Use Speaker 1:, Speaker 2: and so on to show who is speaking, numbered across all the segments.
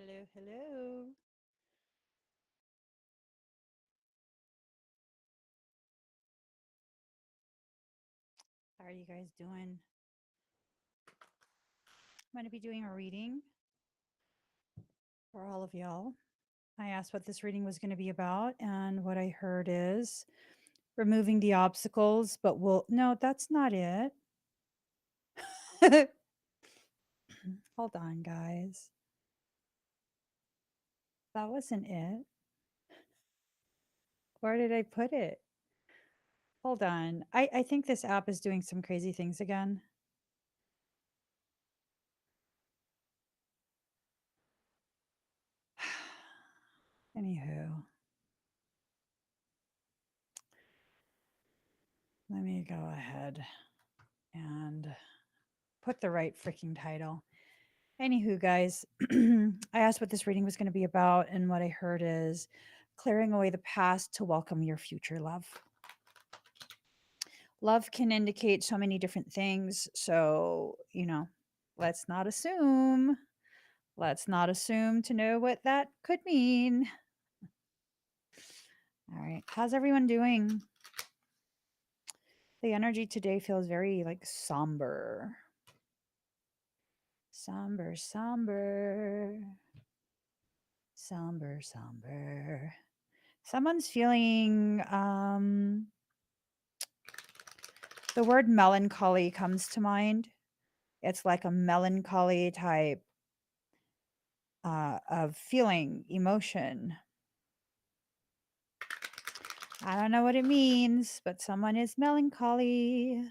Speaker 1: Hello, hello. How are you guys doing? I'm going to be doing a reading for all of y'all. I asked what this reading was going to be about, and what I heard is removing the obstacles, but no, that's not it. Hold on, guys. That wasn't it. Where did I put it? Hold on. I think this app is doing some crazy things again. Anywho, let me go ahead and put the right freaking title. Anywho, guys, I asked what this reading was going to be about, and what I heard is clearing away the past to welcome your future love. Love can indicate so many different things. So, let's not assume. Let's not assume to know what that could mean. All right. How's everyone doing? The energy today feels very like somber. Somber, somber. Somber, somber. Someone's feeling the word melancholy comes to mind. It's like a melancholy type of feeling, emotion. I don't know what it means, but someone is melancholy.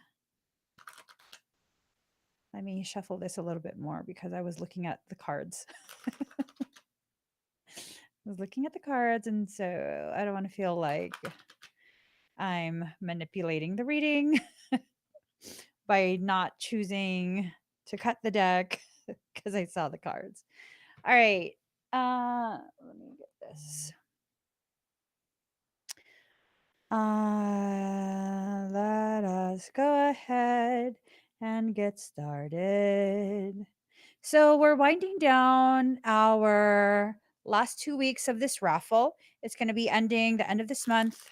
Speaker 1: Let me shuffle this a little bit more because I was looking at the cards. I was looking at the cards, and so I don't want to feel like I'm manipulating the reading by not choosing to cut the deck because I saw the cards. All right. Let me get this. Let us go ahead and get started. So we're winding down our last 2 weeks of this raffle. It's going to be ending the end of this month.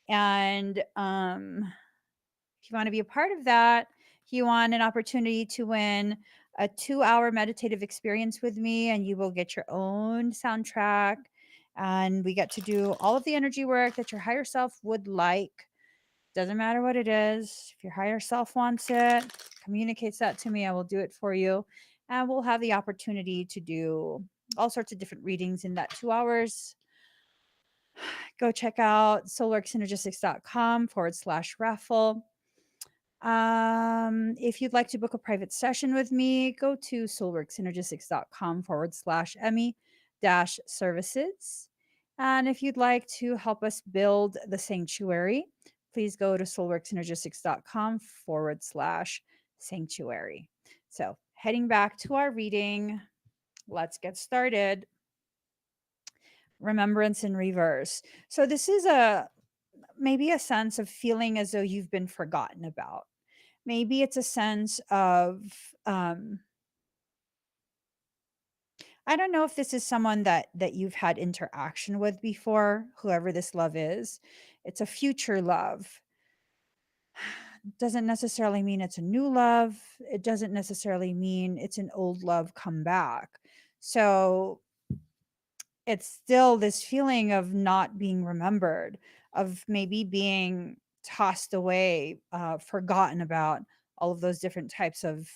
Speaker 1: And if you want to be a part of that, if you want an opportunity to win a 2-hour meditative experience with me, and you will get your own soundtrack, and we get to do all of the energy work that your higher self would like. Doesn't matter what it is. If your higher self wants it, communicates that to me, I will do it for you. And we'll have the opportunity to do all sorts of different readings in that 2 hours. Go check out solarsynergistics.com/raffle. If you'd like to book a private session with me, go to soulworksynergistics.com/Emmy-services. And if you'd like to help us build the sanctuary, please go to soulworksynergistics.com/sanctuary. So, heading back to our reading, let's get started. Remembrance in reverse. So, this is maybe a sense of feeling as though you've been forgotten about. Maybe it's a sense of I don't know if this is someone that you've had interaction with before, whoever this love is. It's a future love. Doesn't necessarily mean it's a new love. It doesn't necessarily mean it's an old love come back. So it's still this feeling of not being remembered, of maybe being tossed away, forgotten about, all of those different types of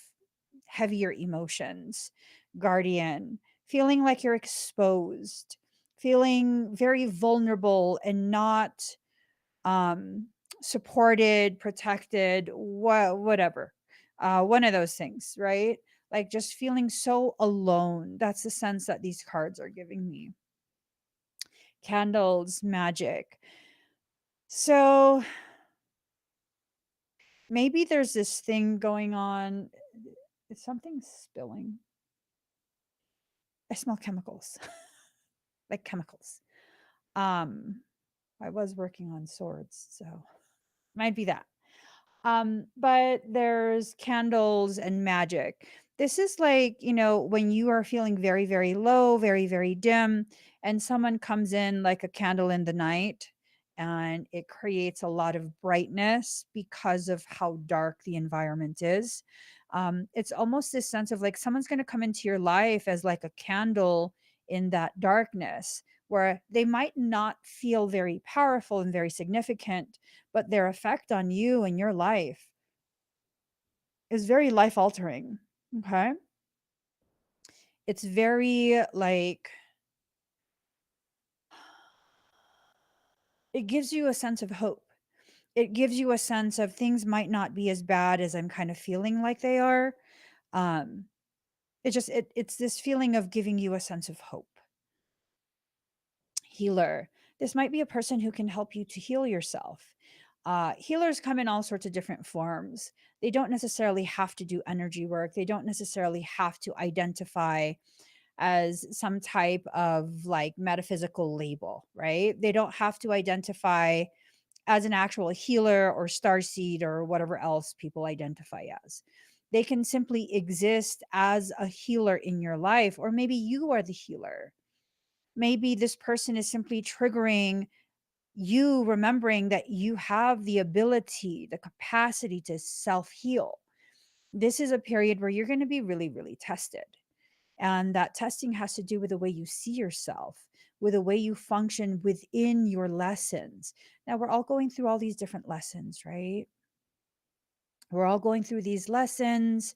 Speaker 1: heavier emotions. Guardian, feeling like you're exposed, feeling very vulnerable and not um, supported, protected, whatever. One of those things, right? Like just feeling so alone. That's the sense that these cards are giving me. Candles, magic. So maybe there's this thing going on. Is something spilling? I smell chemicals, like chemicals. Um, I was working on swords, so might be that. But there's candles and magic. This is like, when you are feeling very, very low, very, very dim, and someone comes in like a candle in the night, and it creates a lot of brightness because of how dark the environment is. It's almost this sense of like someone's going to come into your life as like a candle in that darkness, where they might not feel very powerful and very significant, but their effect on you and your life is very life altering. Okay. It's very, like, it gives you a sense of hope. It gives you a sense of things might not be as bad as I'm kind of feeling like they are. Um, it's this feeling of giving you a sense of hope. Healer. This might be a person who can help you to heal yourself. Healers come in all sorts of different forms. They don't necessarily have to do energy work. They don't necessarily have to identify as some type of like metaphysical label, right? They don't have to identify as an actual healer or starseed or whatever else people identify as. They can simply exist as a healer in your life, or maybe you are the healer. Maybe this person is simply triggering you, remembering that you have the ability, the capacity to self heal. This is a period where you're going to be really, really tested. And that testing has to do with the way you see yourself, with the way you function within your lessons. Now, we're all going through all these different lessons, right? We're all going through these lessons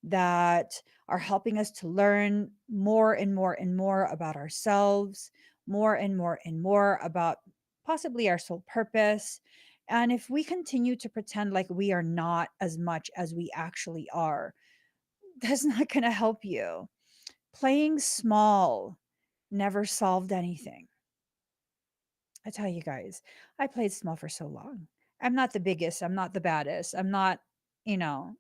Speaker 1: that are helping us to learn more and more and more about ourselves, more and more and more about possibly our soul purpose. And if we continue to pretend like we are not as much as we actually are, that's not going to help you. Playing small never solved anything. I tell you guys, I played small for so long. I'm not the biggest, I'm not the baddest. You know,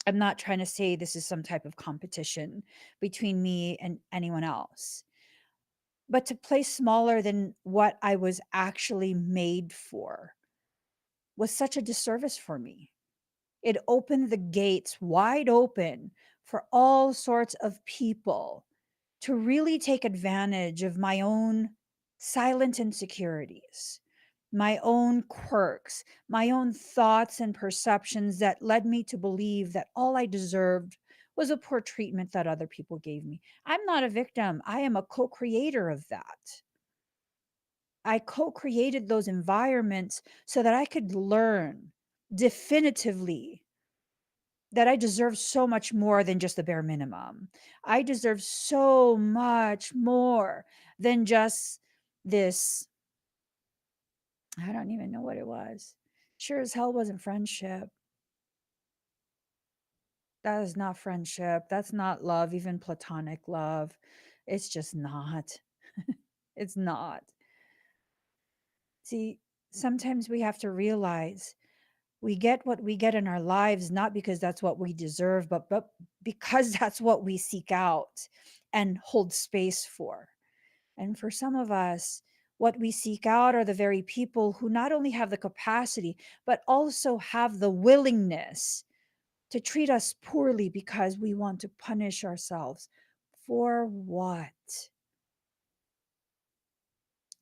Speaker 1: I'm not trying to say this is some type of competition between me and anyone else. But to play smaller than what I was actually made for was such a disservice for me. It opened the gates wide open for all sorts of people to really take advantage of my own silent insecurities, my own quirks, my own thoughts and perceptions that led me to believe that all I deserved was a poor treatment that other people gave me. I'm not a victim. I am a co creator of that. I co created those environments so that I could learn definitively that I deserve so much more than just the bare minimum. I deserve so much more than just this. I don't even know what it was. Sure as hell wasn't friendship. That is not friendship. That's not love, even platonic love. It's just not. It's not. See, sometimes we have to realize we get what we get in our lives not because that's what we deserve, but because that's what we seek out and hold space for. And for some of us, what we seek out are the very people who not only have the capacity, but also have the willingness to treat us poorly because we want to punish ourselves. For what?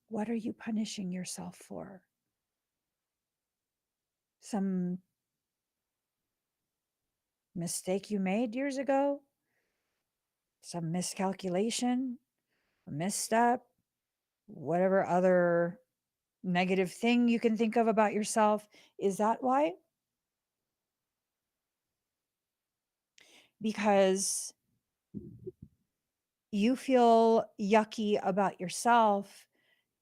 Speaker 1: What are you punishing yourself for? Some mistake you made years ago? Some miscalculation? A misstep? Whatever other negative thing you can think of about yourself? Is that why? Because you feel yucky about yourself,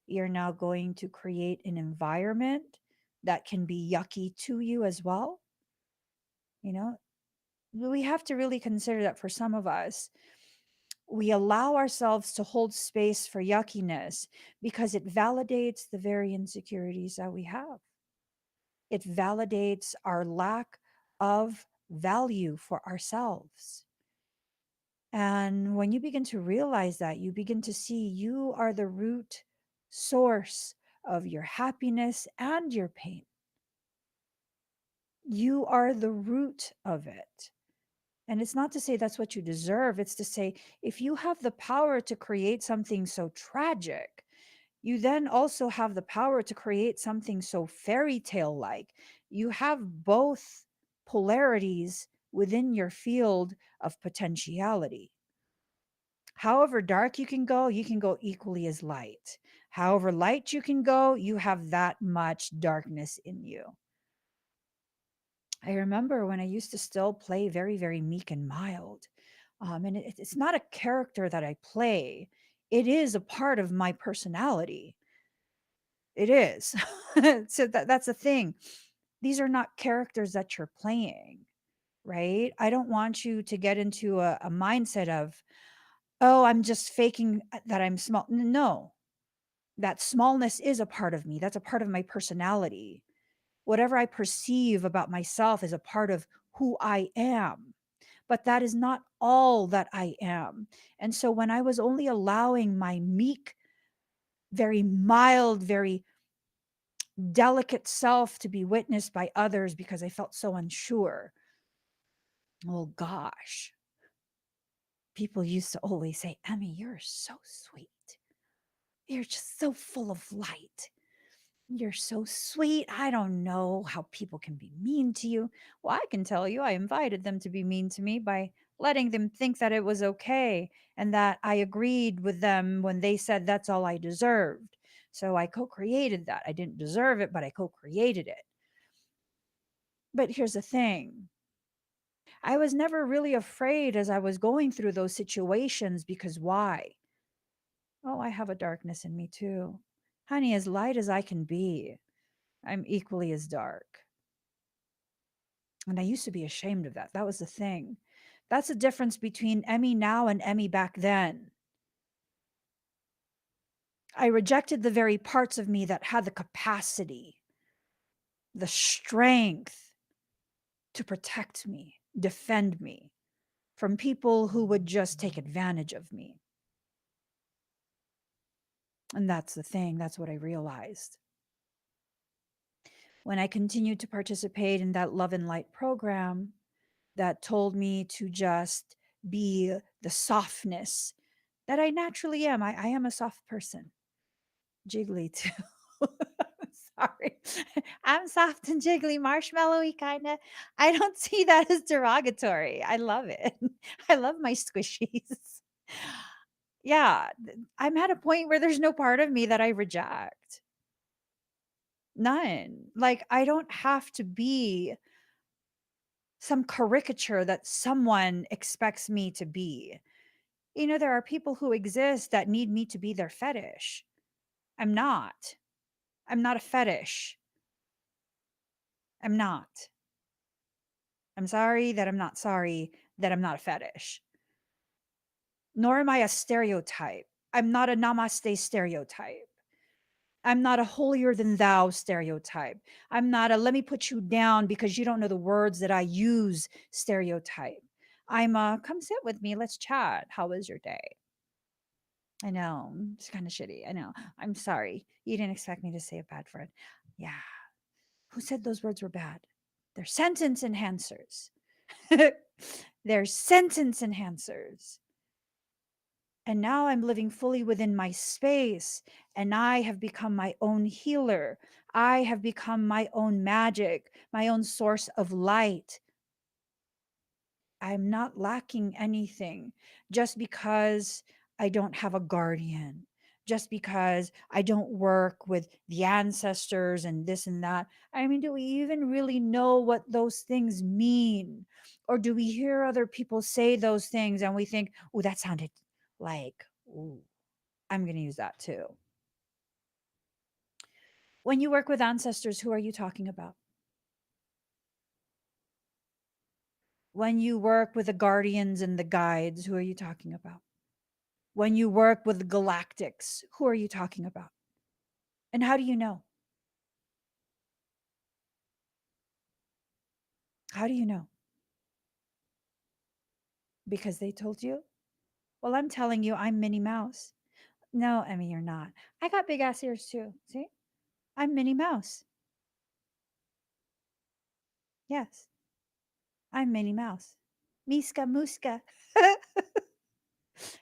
Speaker 1: you're now going to create an environment that can be yucky to you as well. You know, we have to really consider that for some of us, we allow ourselves to hold space for yuckiness because it validates the very insecurities that we have. It validates our lack of value for ourselves. And when you begin to realize that, you begin to see you are the root source of your happiness and your pain. You are the root of it. And it's not to say that's what you deserve. It's to say, if you have the power to create something so tragic, you then also have the power to create something so fairy tale like. You have both polarities within your field of potentiality. However dark you can go equally as light. However light you can go, you have that much darkness in you. I remember when I used to still play very, very meek and mild. And it's not a character that I play, it is a part of my personality. It is. So that's the thing. These are not characters that you're playing, right? I don't want you to get into a mindset of, oh, I'm just faking that I'm small. No, that smallness is a part of me. That's a part of my personality. Whatever I perceive about myself is a part of who I am. But that is not all that I am. And so when I was only allowing my meek, very mild, very delicate self to be witnessed by others because I felt so unsure, oh gosh, people used to always say, Emmy, you're so sweet. You're just so full of light. You're so sweet. I don't know how people can be mean to you. Well, I can tell you, I invited them to be mean to me by letting them think that it was okay and that I agreed with them when they said that's all I deserved. So I co created that. I didn't deserve it, but I co created it. But here's the thing, I was never really afraid as I was going through those situations because why? Oh, I have a darkness in me too. Honey, as light as I can be, I'm equally as dark. And I used to be ashamed of that. That was the thing. That's the difference between Emmy now and Emmy back then. I rejected the very parts of me that had the capacity, the strength to protect me, defend me from people who would just take advantage of me. And that's the thing. That's what I realized. When I continued to participate in that Love and Light program that told me to just be the softness that I naturally am. I am a soft person. Jiggly too. Sorry. I'm soft and jiggly, marshmallowy kind of. I don't see that as derogatory. I love it. I love my squishies. Yeah, I'm at a point where there's no part of me that I reject. None. Like, I don't have to be some caricature that someone expects me to be. You know, there are people who exist that need me to be their fetish. I'm not. I'm not a fetish. I'm not. I'm sorry that I'm not sorry that I'm not a fetish. Nor am I a stereotype. I'm not a namaste stereotype. I'm not a holier than thou stereotype. I'm not a let me put you down because you don't know the words that I use stereotype. I'm a come sit with me, let's chat. How was your day? I know, it's kind of shitty. I know. I'm sorry. You didn't expect me to say a bad word. Yeah. Who said those words were bad? They're sentence enhancers. They're sentence enhancers. And now I'm living fully within my space, and I have become my own healer. I have become my own magic, my own source of light. I'm not lacking anything just because I don't have a guardian, just because I don't work with the ancestors and this and that. I mean, do we even really know what those things mean? Or do we hear other people say those things and we think, oh, that sounded like, ooh, I'm going to use that too. When you work with ancestors, who are you talking about? When you work with the guardians and the guides, who are you talking about? When you work with galactics, who are you talking about? And how do you know? How do you know? Because they told you? Well, I'm telling you, I'm Minnie Mouse. No, Emmy, you're not. I got big ass ears too. See? I'm Minnie Mouse. Yes, I'm Minnie Mouse. Miska Muska.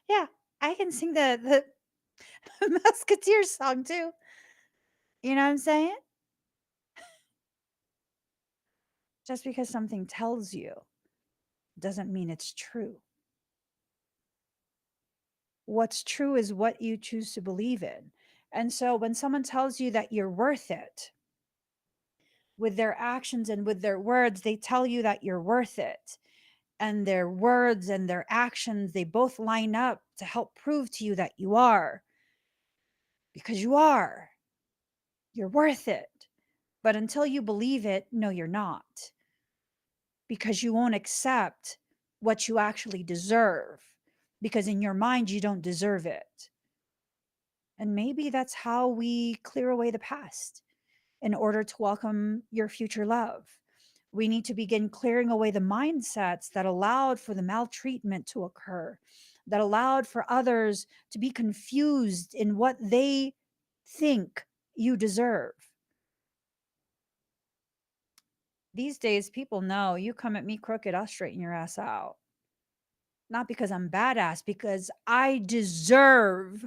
Speaker 1: Yeah, I can sing the Musketeer song too. You know what I'm saying? Just because something tells you doesn't mean it's true. What's true is what you choose to believe in. And so when someone tells you that you're worth it, with their actions and with their words, they tell you that you're worth it. And their words and their actions, they both line up to help prove to you that you are, because you are. You're worth it. But until you believe it, no, you're not, because you won't accept what you actually deserve, because in your mind, you don't deserve it. And maybe that's how we clear away the past in order to welcome your future love. We need to begin clearing away the mindsets that allowed for the maltreatment to occur, that allowed for others to be confused in what they think you deserve. These days, people know you come at me crooked, I'll straighten your ass out. Not because I'm badass, because I deserve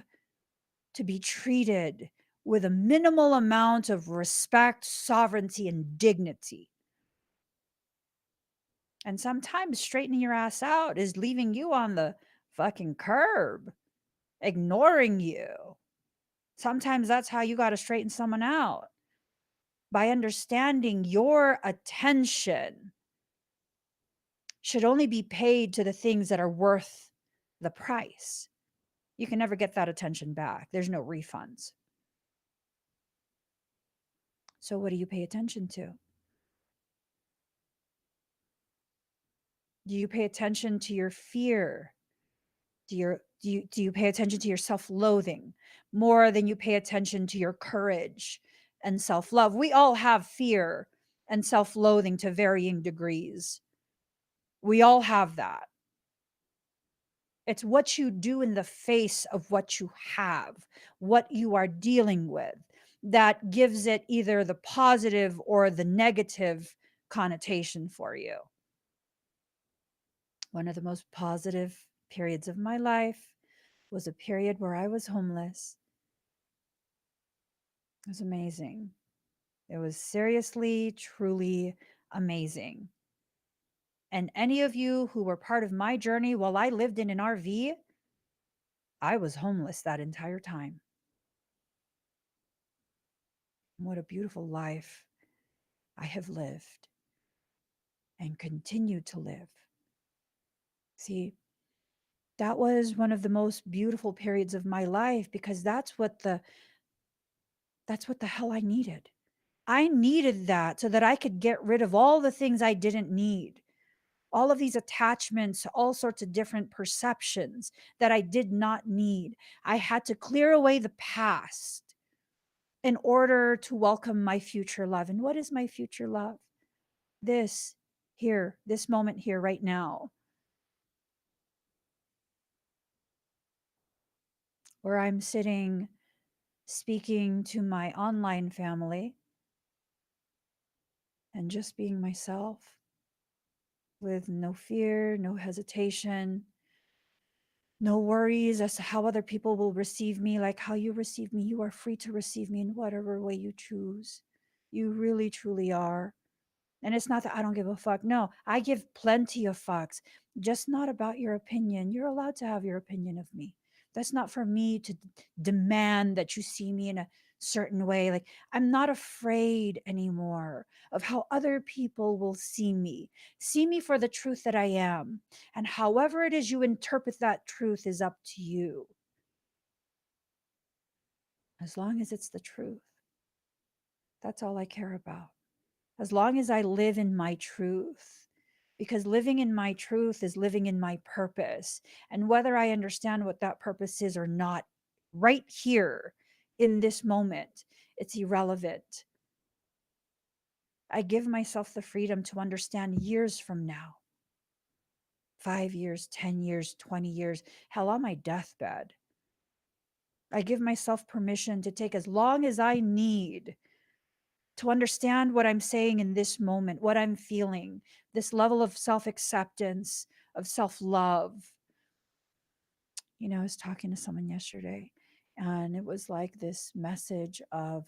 Speaker 1: to be treated with a minimal amount of respect, sovereignty, and dignity. And sometimes straightening your ass out is leaving you on the fucking curb, ignoring you. Sometimes that's how you got to straighten someone out, by understanding your attention should only be paid to the things that are worth the price. You can never get that attention back. There's no refunds. So, what do you pay attention to? Do you pay attention to your fear? Do you pay attention to your self-loathing more than you pay attention to your courage and self-love? We all have fear and self-loathing to varying degrees. We all have that. It's what you do in the face of what you have, what you are dealing with, that gives it either the positive or the negative connotation for you. One of the most positive periods of my life was a period where I was homeless. It was amazing. It was seriously, truly amazing. And any of you who were part of my journey while I lived in an RV, I was homeless that entire time. What a beautiful life I have lived and continue to live. See, that was one of the most beautiful periods of my life, because that's what the hell I needed. I needed that so that I could get rid of all the things I didn't need. All of these attachments, all sorts of different perceptions that I did not need. I had to clear away the past in order to welcome my future love. And what is my future love? This here, this moment here, right now, where I'm sitting speaking to my online family and just being myself with no fear, no hesitation, no worries as to how other people will receive me. Like how you receive me, you are free to receive me in whatever way you choose. You really, truly are. And it's not that I don't give a fuck. No, I give plenty of fucks, just not about your opinion. You're allowed to have your opinion of me. That's not for me to demand that you see me in a certain way. Like, I'm not afraid anymore of how other people will see me. See me for the truth that I am. And however it is you interpret that truth is up to you. As long as it's the truth, that's all I care about. As long as I live in my truth, because living in my truth is living in my purpose. And whether I understand what that purpose is or not, right here in this moment, it's irrelevant. I give myself the freedom to understand years from now, 5 years, 10 years, 20 years, hell, on my deathbed. I give myself permission to take as long as I need to understand what I'm saying in this moment, what I'm feeling, this level of self acceptance, of self-love. I was talking to someone yesterday, and it was like this message of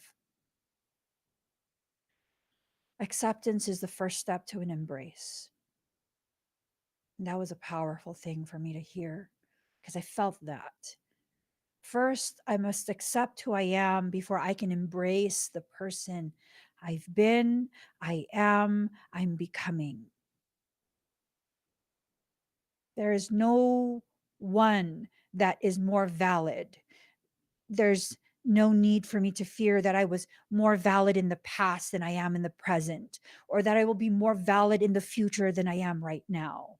Speaker 1: acceptance is the first step to an embrace. And that was a powerful thing for me to hear because I felt that. First, I must accept who I am before I can embrace the person I've been, I am, I'm becoming. There is no one that is more valid. There's no need for me to fear that I was more valid in the past than I am in the present, or that I will be more valid in the future than I am right now.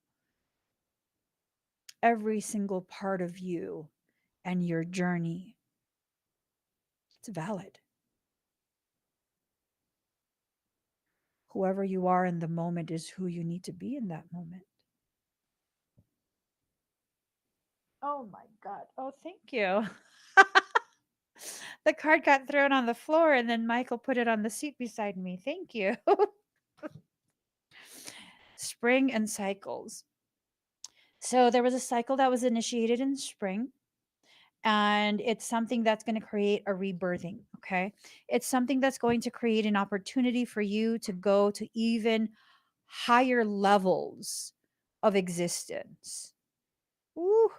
Speaker 1: Every single part of you and your journey, it's valid. Whoever you are in the moment is who you need to be in that moment. Oh my God. Oh, thank you. The card got thrown on the floor and then Michael put it on the seat beside me. Thank you. Spring and cycles. So there was a cycle that was initiated in spring, and it's something that's going to create a rebirthing. Okay. It's something that's going to create an opportunity for you to go to even higher levels of existence. Ooh,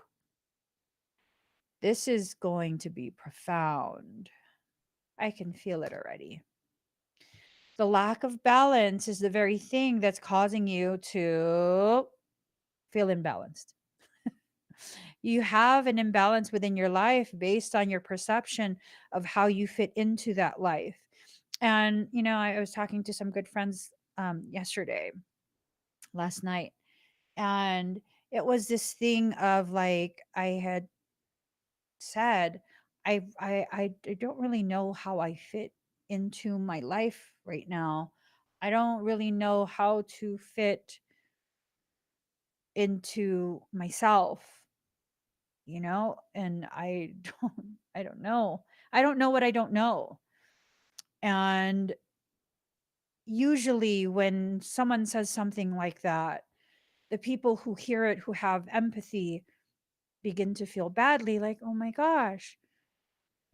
Speaker 1: this is going to be profound. I can feel it already. The lack of balance is the very thing that's causing you to feel imbalanced. You have an imbalance within your life based on your perception of how you fit into that life. And, I was talking to some good friends yesterday, last night, and it was this thing of like, I had said, I don't really know how I fit into my life right now. I don't really know how to fit into myself, and I don't know. I don't know what I don't know. And usually when someone says something like that, the people who hear it who have empathy begin to feel badly, like, "Oh my gosh,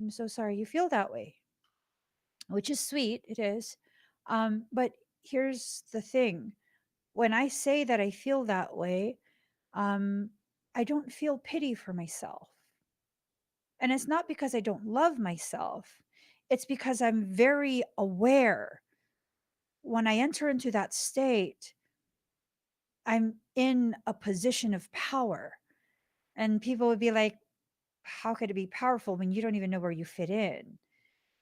Speaker 1: I'm so sorry you feel that way." Which is sweet, it is. But here's the thing. When I say that I feel that way, um, I don't feel pity for myself. And it's not because I don't love myself, it's because I'm very aware. When I enter into that state, I'm in a position of power. And people would be like, how could it be powerful when you don't even know where you fit in?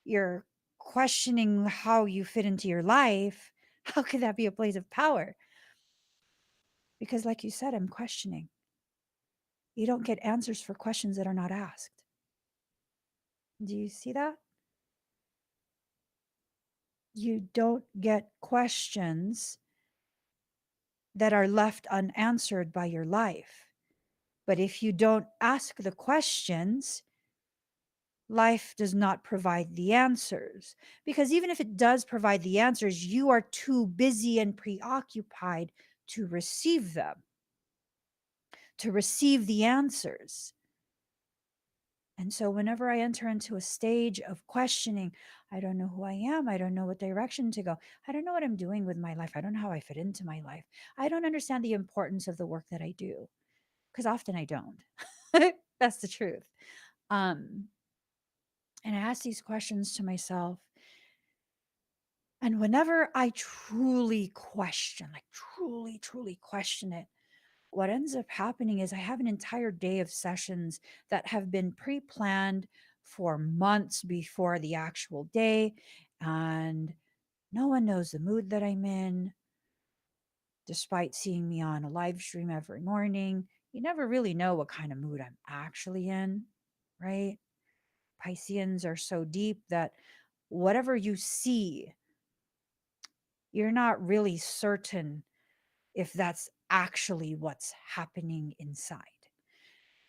Speaker 1: You're questioning how you fit into your life. How could that be a place of power? Because, like you said, I'm questioning. You don't get answers for questions that are not asked. Do you see that? You don't get questions that are left unanswered by your life. But if you don't ask the questions, life does not provide the answers. Because even if it does provide the answers, you are too busy and preoccupied to receive them, to receive the answers. And so, whenever I enter into a stage of questioning, I don't know who I am. I don't know what direction to go. I don't know what I'm doing with my life. I don't know how I fit into my life. I don't understand the importance of the work that I do because often I don't. That's the truth. Um, and I ask these questions to myself. And whenever I truly question, like truly, truly question it, what ends up happening is I have an entire day of sessions that have been pre planned for months before the actual day. And no one knows the mood that I'm in, despite seeing me on a live stream every morning. You never really know what kind of mood I'm actually in, right? Pisceans are so deep that whatever you see, you're not really certain if that's actually what's happening inside.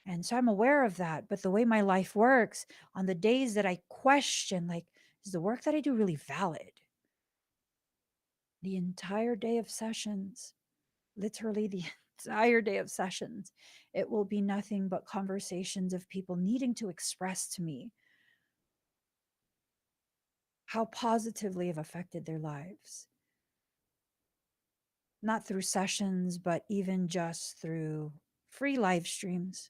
Speaker 1: And so I'm aware of that. But the way my life works, on the days that I question, like, is the work that I do really valid? The entire day of sessions, literally the entire day of sessions, it will be nothing but conversations of people needing to express to me how positively have affected their lives. Not through sessions, but even just through free live streams.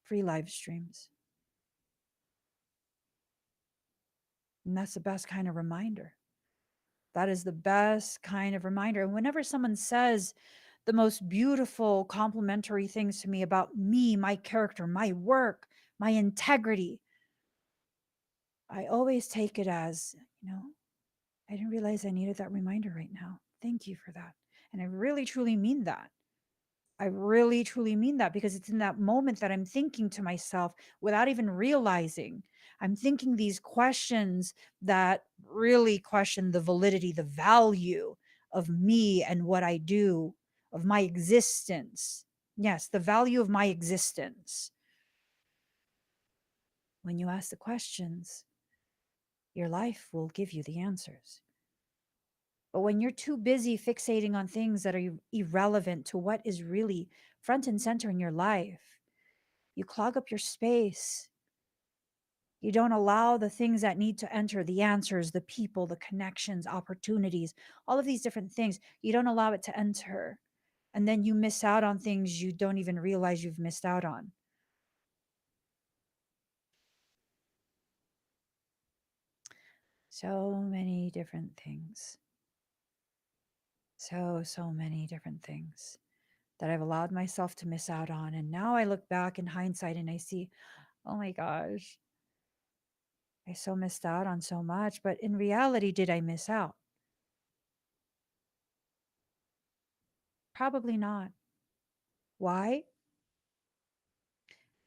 Speaker 1: Free live streams. And that's the best kind of reminder. That is the best kind of reminder. And whenever someone says the most beautiful complimentary things to me about me, my character, my work, my integrity, I always take it as, I didn't realize I needed that reminder right now. Thank you for that. And I really, truly mean that. I really, truly mean that, because it's in that moment that I'm thinking to myself without even realizing. I'm thinking these questions that really question the validity, the value of me and what I do, of my existence. Yes, the value of my existence. When you ask the questions, your life will give you the answers. But when you're too busy fixating on things that are irrelevant to what is really front and center in your life, you clog up your space. You don't allow the things that need to enter, the answers, the people, the connections, opportunities, all of these different things. You don't allow it to enter. And then you miss out on things you don't even realize you've missed out on. So many different things. So many different things that I've allowed myself to miss out on. And now I look back in hindsight and I see, oh my gosh, I so missed out on so much. But in reality, did I miss out? Probably not. Why?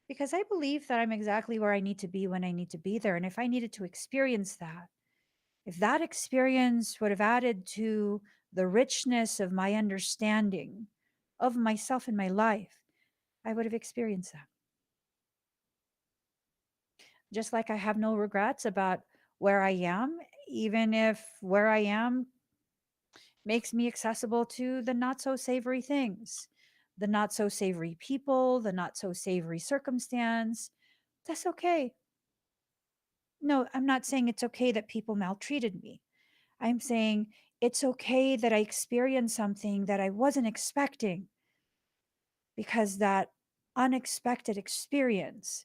Speaker 1: Because I believe that I'm exactly where I need to be when I need to be there. And if I needed to experience that, if that experience would have added to the richness of my understanding of myself and my life, I would have experienced that. Just like I have no regrets about where I am, even if where I am makes me accessible to the not so savory things, the not so savory people, the not so savory circumstance. That's okay. No, I'm not saying it's okay that people maltreated me. I'm saying it's okay that I experienced something that I wasn't expecting, because that unexpected experience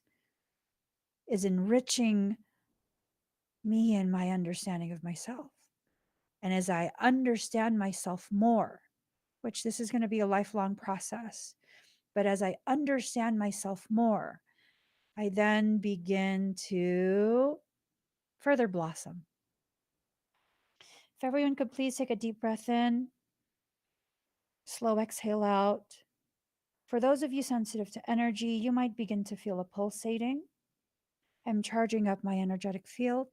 Speaker 1: is enriching me and my understanding of myself. And as I understand myself more, which this is going to be a lifelong process, but as I understand myself more, I then begin to further blossom. If everyone could please take a deep breath in, slow exhale out. For those of you sensitive to energy, you might begin to feel a pulsating. I'm charging up my energetic field.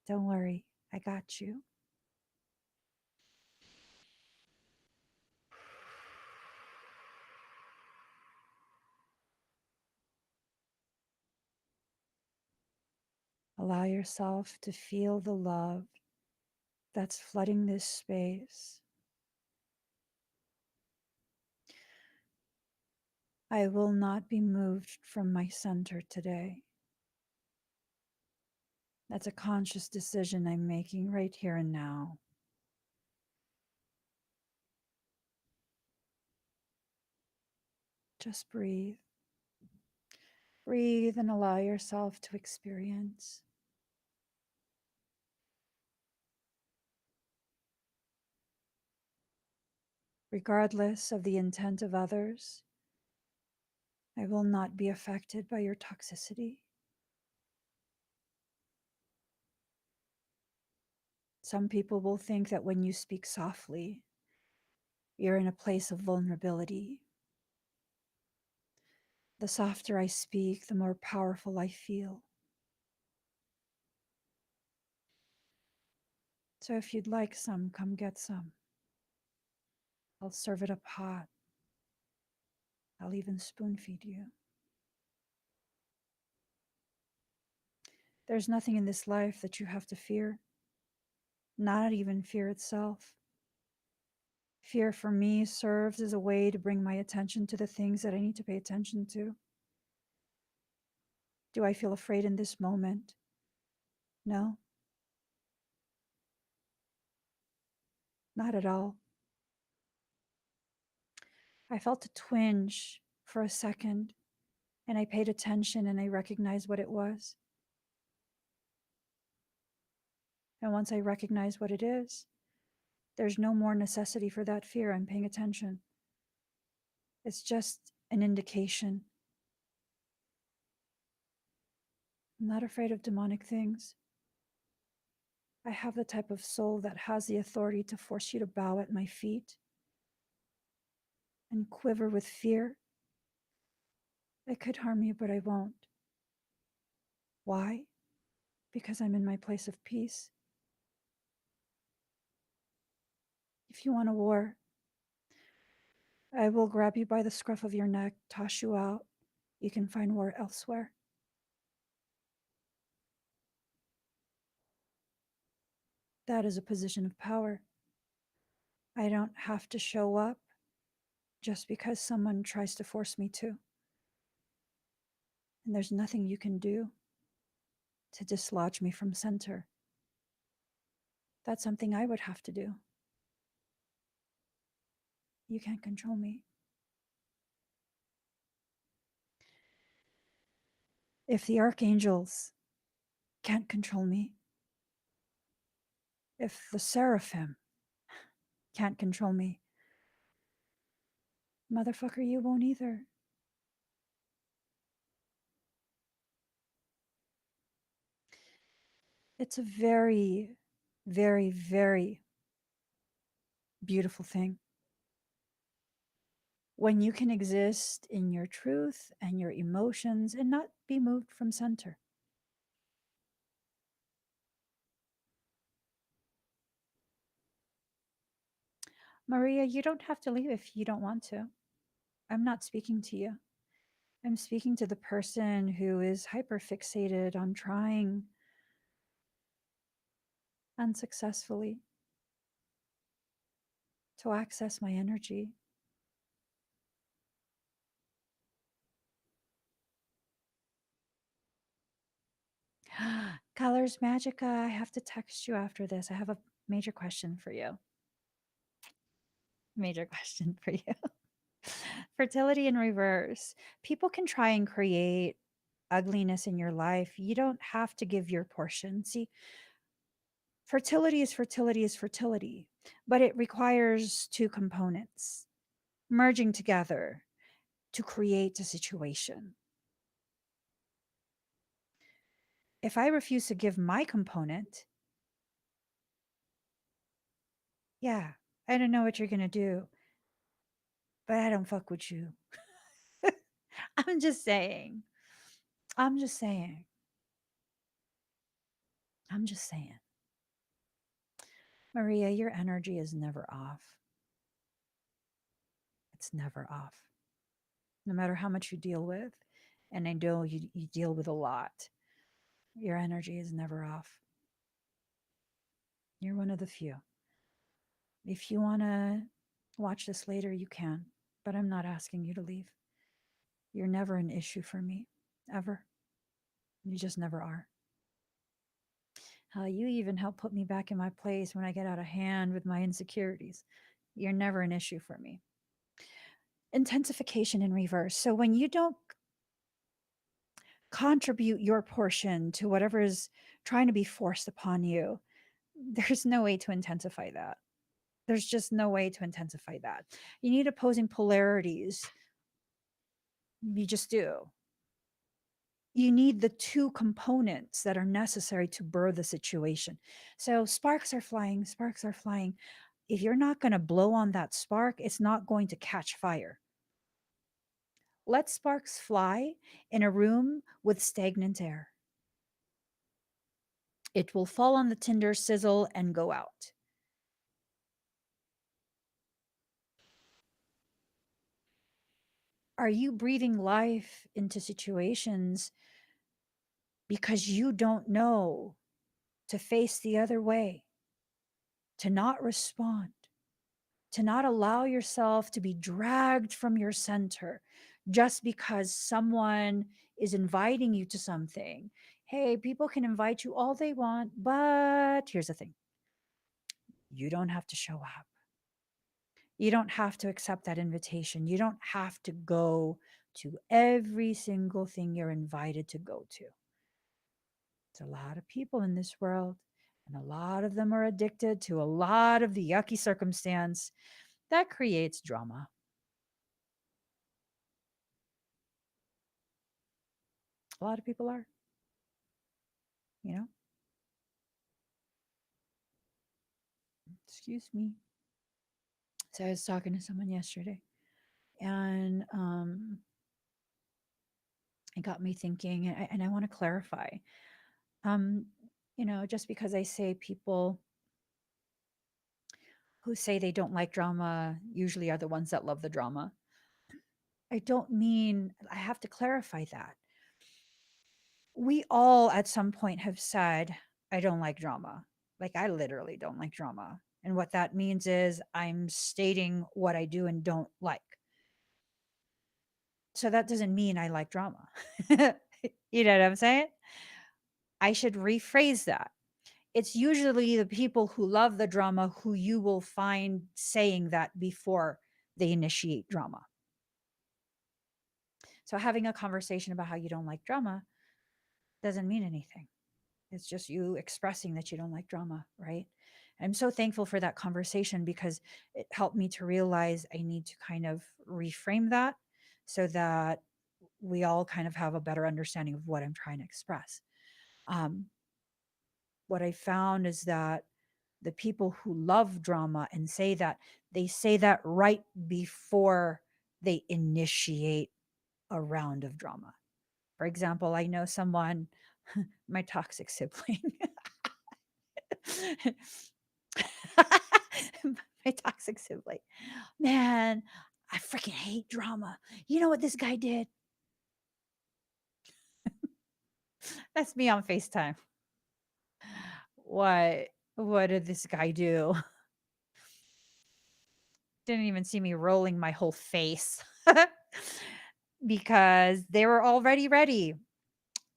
Speaker 1: Don't worry, I got you. Allow yourself to feel the love that's flooding this space. I will not be moved from my center today. That's a conscious decision I'm making right here and now. Just breathe. Breathe and allow yourself to experience. Regardless of the intent of others, I will not be affected by your toxicity. Some people will think that when you speak softly, you're in a place of vulnerability. The softer I speak, the more powerful I feel. So if you'd like some, come get some. I'll serve it up hot. I'll even spoon feed you. There's nothing in this life that you have to fear, not even fear itself. Fear for me serves as a way to bring my attention to the things that I need to pay attention to. Do I feel afraid in this moment? No, not at all. I felt a twinge for a second, and I paid attention and I recognized what it was. And once I recognize what it is, there's no more necessity for that fear. I'm paying attention. It's just an indication. I'm not afraid of demonic things. I have the type of soul that has the authority to force you to bow at my feet and quiver with fear. I could harm you, but I won't. Why? Because I'm in my place of peace. If you want a war, I will grab you by the scruff of your neck, toss you out. You can find war elsewhere. That is a position of power. I don't have to show up just because someone tries to force me to. And there's nothing you can do to dislodge me from center. That's something I would have to do. You can't control me. If the archangels can't control me, if the seraphim can't control me, motherfucker, you won't either. It's a very, very, very beautiful thing when you can exist in your truth and your emotions and not be moved from center. Maria, you don't have to leave if you don't want to. I'm not speaking to you. I'm speaking to the person who is hyperfixated on trying unsuccessfully to access my energy. Colors Magica, I have to text you after this. I have a major question for you. Major question for you. Fertility in reverse. People can try and create ugliness in your life. You don't have to give your portion. See, fertility is fertility is fertility, but it requires two components merging together to create a situation. If I refuse to give my component, yeah, I don't know what you're going to do, but I don't fuck with you. I'm just saying. I'm just saying. I'm just saying. Maria, your energy is never off. It's never off. No matter how much you deal with, and I know you deal with a lot, your energy is never off. You're one of the few. If you want to watch this later, you can, but I'm not asking you to leave. You're never an issue for me, ever. You just never are. You even help put me back in my place when I get out of hand with my insecurities. You're never an issue for me. Intensification in reverse. So when you don't contribute your portion to whatever is trying to be forced upon you, there's no way to intensify that. There's just no way to intensify that. You need opposing polarities. You just do. You need the two components that are necessary to birth the situation. So sparks are flying, sparks are flying. If you're not going to blow on that spark, it's not going to catch fire. Let sparks fly in a room with stagnant air. It will fall on the tinder, sizzle, and go out. Are you breathing life into situations because you don't know to face the other way, to not respond? to not allow yourself to be dragged from your center just because someone is inviting you to something. Hey, people can invite you all they want, but here's the thing, you don't have to show up. You don't have to accept that invitation. You don't have to go to every single thing you're invited to go to. There's a lot of people in this world, and a lot of them are addicted to a lot of the yucky circumstance that creates drama. A lot of people are, you know, excuse me. So I was talking to someone yesterday, and it got me thinking, and I want to clarify. Um, just because I say people who say they don't like drama usually are the ones that love the drama, I don't mean, I have to clarify that. We all at some point have said, I don't like drama. Like, I literally don't like drama. And what that means is I'm stating what I do and don't like. So that doesn't mean I like drama. You know what I'm saying? I should rephrase that. It's usually the people who love the drama who you will find saying that before they initiate drama. So having a conversation about how you don't like drama doesn't mean anything. It's just you expressing that you don't like drama, right? I'm so thankful for that conversation because it helped me to realize I need to kind of reframe that so that we all kind of have a better understanding of what I'm trying to express. Um, what I found is that the people who love drama and say that, they say that right before they initiate a round of drama. For example, I know someone, my toxic sibling, my toxic sibling, man, I freaking hate drama. You know what this guy did? That's me on FaceTime. What? What did this guy do? Didn't even see me rolling my whole face because they were already ready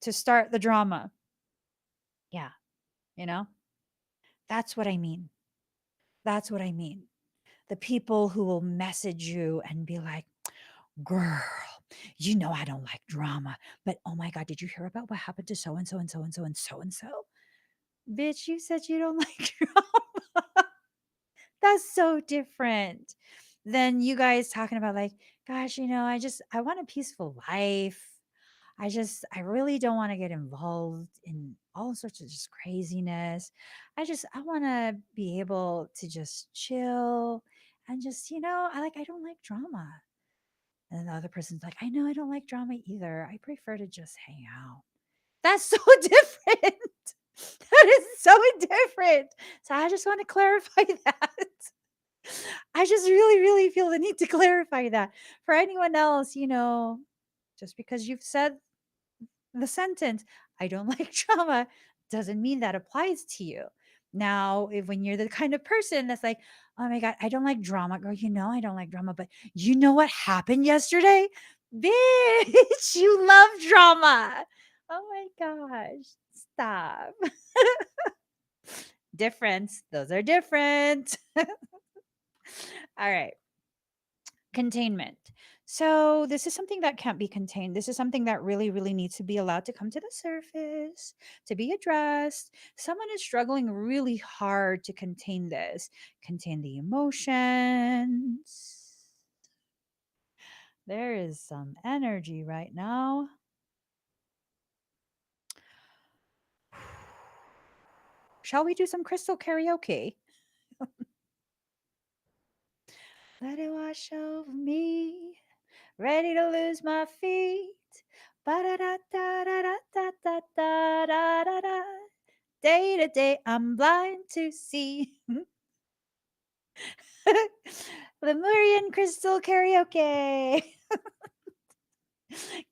Speaker 1: to start the drama. Yeah, you know, that's what I mean. That's what I mean. The people who will message you and be like, girl, you know, I don't like drama, but oh my God, did you hear about what happened to so and so and so and so and so and so? Bitch, you said you don't like drama. That's so different than you guys talking about, like, gosh, I want a peaceful life. I really don't want to get involved in all sorts of just craziness. I want to be able to just chill and just, I don't like drama. And then the other person's like, I know I don't like drama either. I prefer to just hang out. That's so different. That is so different. So I just want to clarify that. I just really, really feel the need to clarify that. For anyone else, just because you've said the sentence, I don't like drama, doesn't mean that applies to you. Now, if when you're the kind of person that's like, oh my God, I don't like drama, girl, I don't like drama, but you know what happened yesterday? Bitch, you love drama. Oh my gosh, stop. Difference. Those are different. All right. Containment. So, this is something that can't be contained. This is something that really, really needs to be allowed to come to the surface, to be addressed. Someone is struggling really hard to contain this, contain the emotions. There is some energy right now. Shall we do some crystal karaoke? Let it wash over me, ready to lose my feet. Ba-da-da-da-da-da-da-da-da-da-da. Day to day, I'm blind to see. Lemurian crystal karaoke.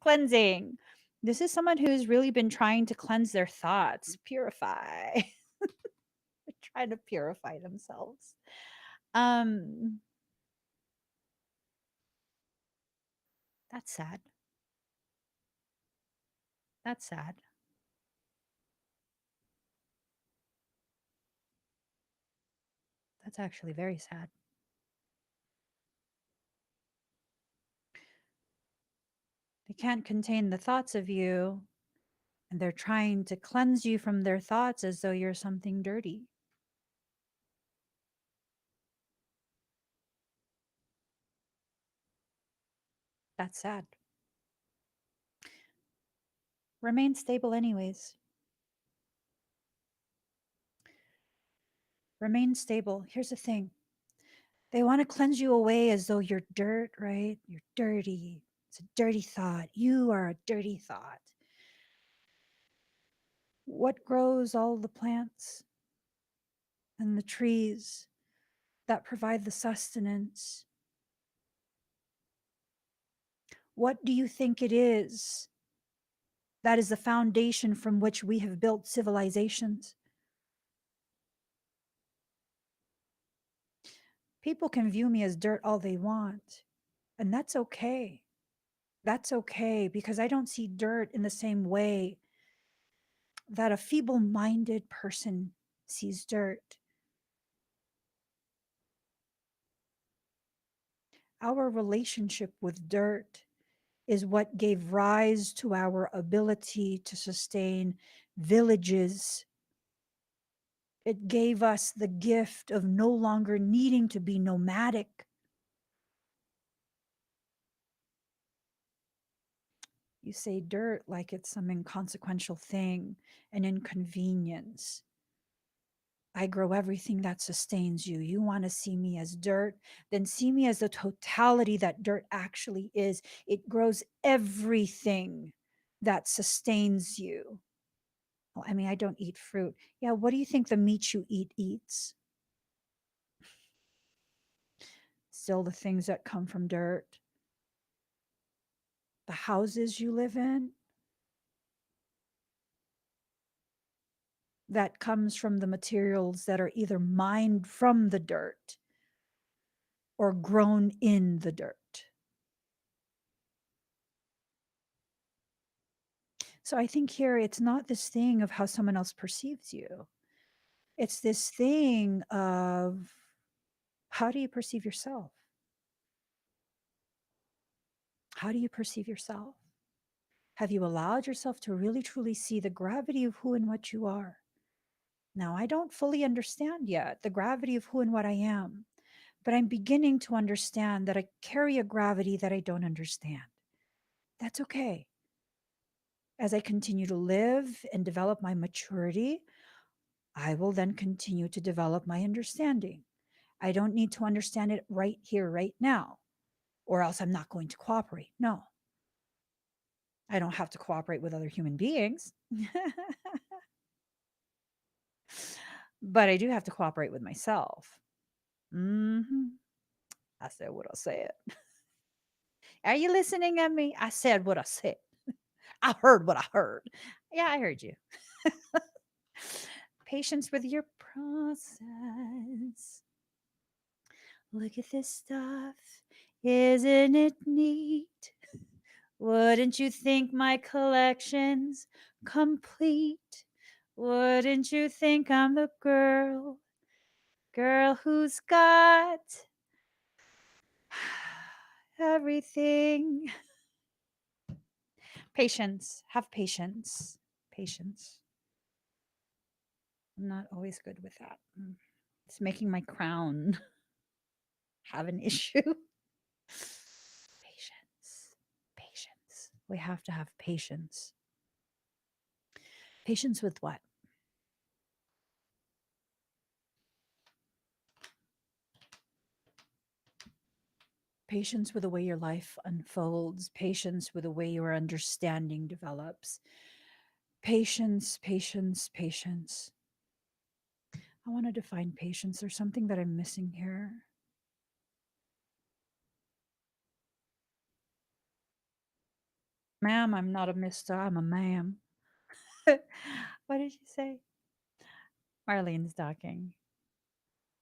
Speaker 1: Cleansing. This is someone who's really been trying to cleanse their thoughts, purify. Trying to purify themselves. That's sad. That's sad. That's actually very sad. They can't contain the thoughts of you, and they're trying to cleanse you from their thoughts as though you're something dirty. That's sad. Remain stable, anyways. Remain stable. Here's the thing, they want to cleanse you away as though you're dirt, right? You're dirty. It's a dirty thought. You are a dirty thought. What grows all the plants and the trees that provide the sustenance? What do you think it is that is the foundation from which we have built civilizations? People can view me as dirt all they want, and that's okay. That's okay, because I don't see dirt in the same way that a feeble minded person sees dirt. Our relationship with dirt is what gave rise to our ability to sustain villages. It gave us the gift of no longer needing to be nomadic. You say dirt like it's some inconsequential thing, an inconvenience. I grow everything that sustains you. You want to see me as dirt? Then see me as the totality that dirt actually is. It grows everything that sustains you. Well, I mean, I don't eat fruit. Yeah, what do you think the meat you eat eats? Still the things that come from dirt. The houses you live in, that comes from the materials that are either mined from the dirt or grown in the dirt. So I think here it's not this thing of how someone else perceives you. It's this thing of how do you perceive yourself? How do you perceive yourself? Have you allowed yourself to really truly see the gravity of who and what you are? Now, I don't fully understand yet the gravity of who and what I am, but I'm beginning to understand that I carry a gravity that I don't understand. That's okay. As I continue to live and develop my maturity, I will then continue to develop my understanding. I don't need to understand it right here, right now, or else I'm not going to cooperate. No, I don't have to cooperate with other human beings, but I do have to cooperate with myself. I said what I said. Are you listening at me? I said what I said. I heard what I heard. Yeah, I heard you. Patience with your process. Look at this stuff. Isn't it neat? Wouldn't you think my collection's complete? Wouldn't you think I'm the girl who's got everything? Patience. Have patience. Patience. I'm not always good with that. It's making my crown have an issue. Patience. Patience. We have to have patience. Patience with what? Patience with the way your life unfolds, patience with the way your understanding develops. Patience, patience, patience. I want to define patience. There's something that I'm missing here. Ma'am, I'm not a mister, I'm a ma'am. What did you say? Marlene's talking.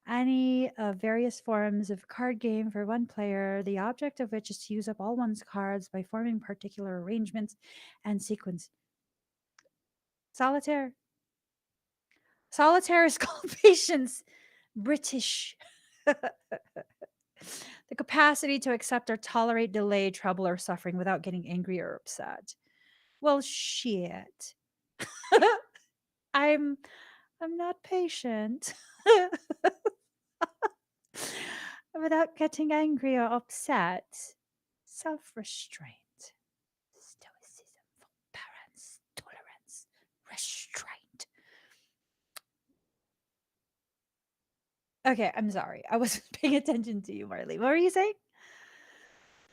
Speaker 1: Any of various forms of card game for one player, the object of which is to use up all one's cards by forming particular arrangements and sequence. Solitaire. Solitaire is called patience. British. The capacity to accept or tolerate delay, trouble, or suffering without getting angry or upset. Well, shit. I'm I'm not patient. Without getting angry or upset. Self-restraint. Stoicism, forbearance, tolerance, restraint. Okay, I'm sorry. I wasn't paying attention to you, Marley. What were you saying?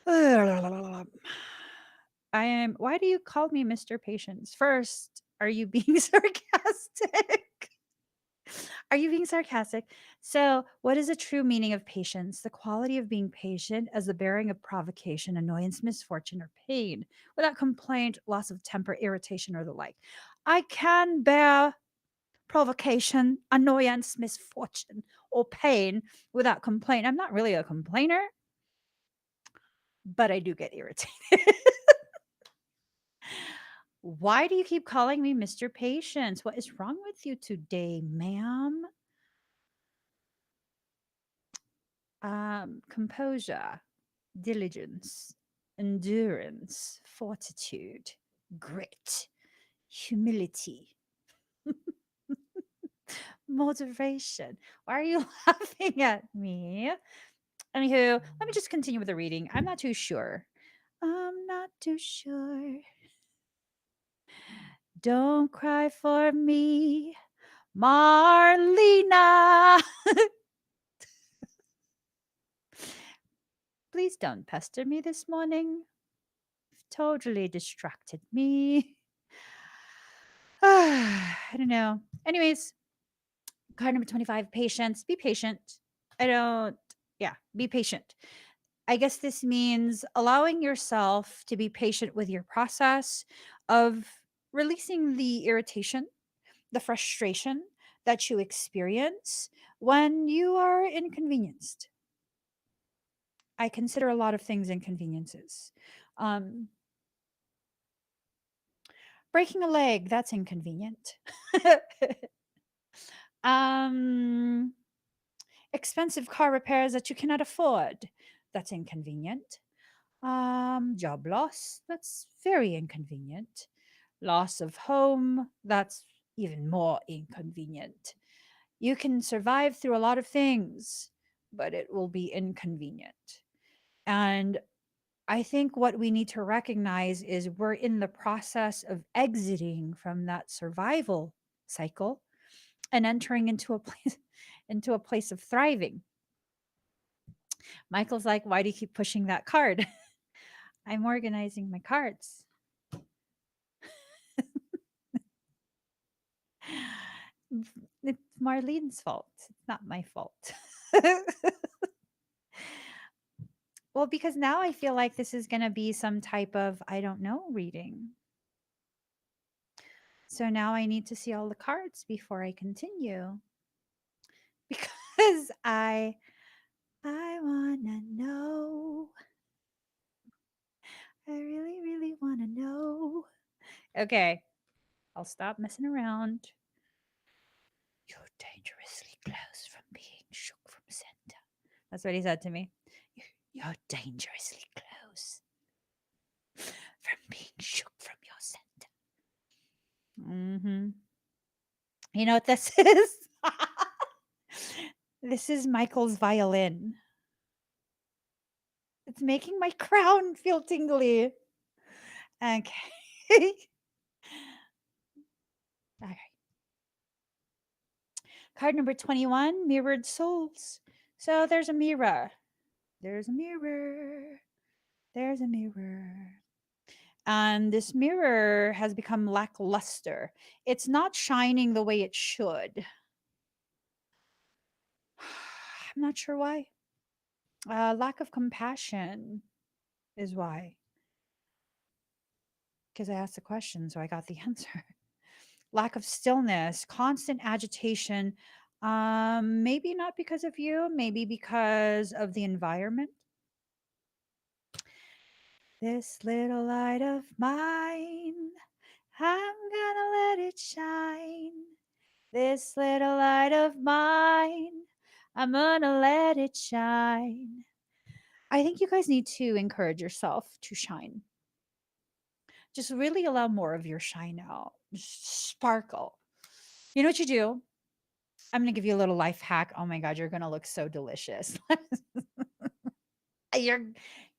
Speaker 1: I am. Why do you call me Mr. Patience? First, are you being sarcastic? Are you being sarcastic? So, what is the true meaning of patience? The quality of being patient as the bearing of provocation, annoyance, misfortune, or pain without complaint, loss of temper, irritation, or the like. I can bear provocation, annoyance, misfortune, or pain without complaint. I'm not really a complainer, but I do get irritated. Why do you keep calling me Mr. Patience? What is wrong with you today, ma'am? Composure, diligence, endurance, fortitude, grit, humility, moderation. Why are you laughing at me? Anywho, let me just continue with the reading. I'm not too sure. I'm not too sure. Don't cry for me, Marlena. Please don't pester me this morning. You've totally distracted me. I don't know. Anyways, card number 25, patience. Be patient. I don't, yeah, be patient. I guess this means allowing yourself to be patient with your process of releasing the irritation, the frustration that you experience when you are inconvenienced. I consider a lot of things inconveniences. Um, Breaking a leg, that's inconvenient. um, Expensive car repairs that you cannot afford, that's inconvenient. Job loss, that's very inconvenient. Loss of home, that's even more inconvenient. You can survive through a lot of things, but it will be inconvenient. And I think what we need to recognize is we're in the process of exiting from that survival cycle and entering into a place into a place of thriving. Michael's like, "Why do you keep pushing that card?" I'm organizing my cards. It's Marlene's fault. It's not my fault. Well, because now I feel like this is going to be some type of I don't know reading. So now I need to see all the cards before I continue. Because I want to know. I really really want to know. Okay, I'll stop messing around. You're dangerously close from being shook from center. That's what he said to me. You're dangerously close from being shook from your center. You know what this is? This is Michael's violin. It's making my crown feel tingly. Okay. Okay. Card number 21, Mirrored Souls. So there's a mirror. There's a mirror. There's a mirror. And this mirror has become lackluster. It's not shining the way it should. I'm not sure why. Lack of compassion is why. Because I asked the question, so I got the answer. Lack of stillness, constant agitation, Maybe not because of you, maybe because of the environment. This little light of mine, I'm gonna let it shine. This little light of mine, I'm gonna let it shine. I think you guys need to encourage yourself to shine. Just really allow more of your shine out. Just sparkle. You know what you do? I'm gonna give you a little life hack. Oh my god, you're gonna look so delicious. you're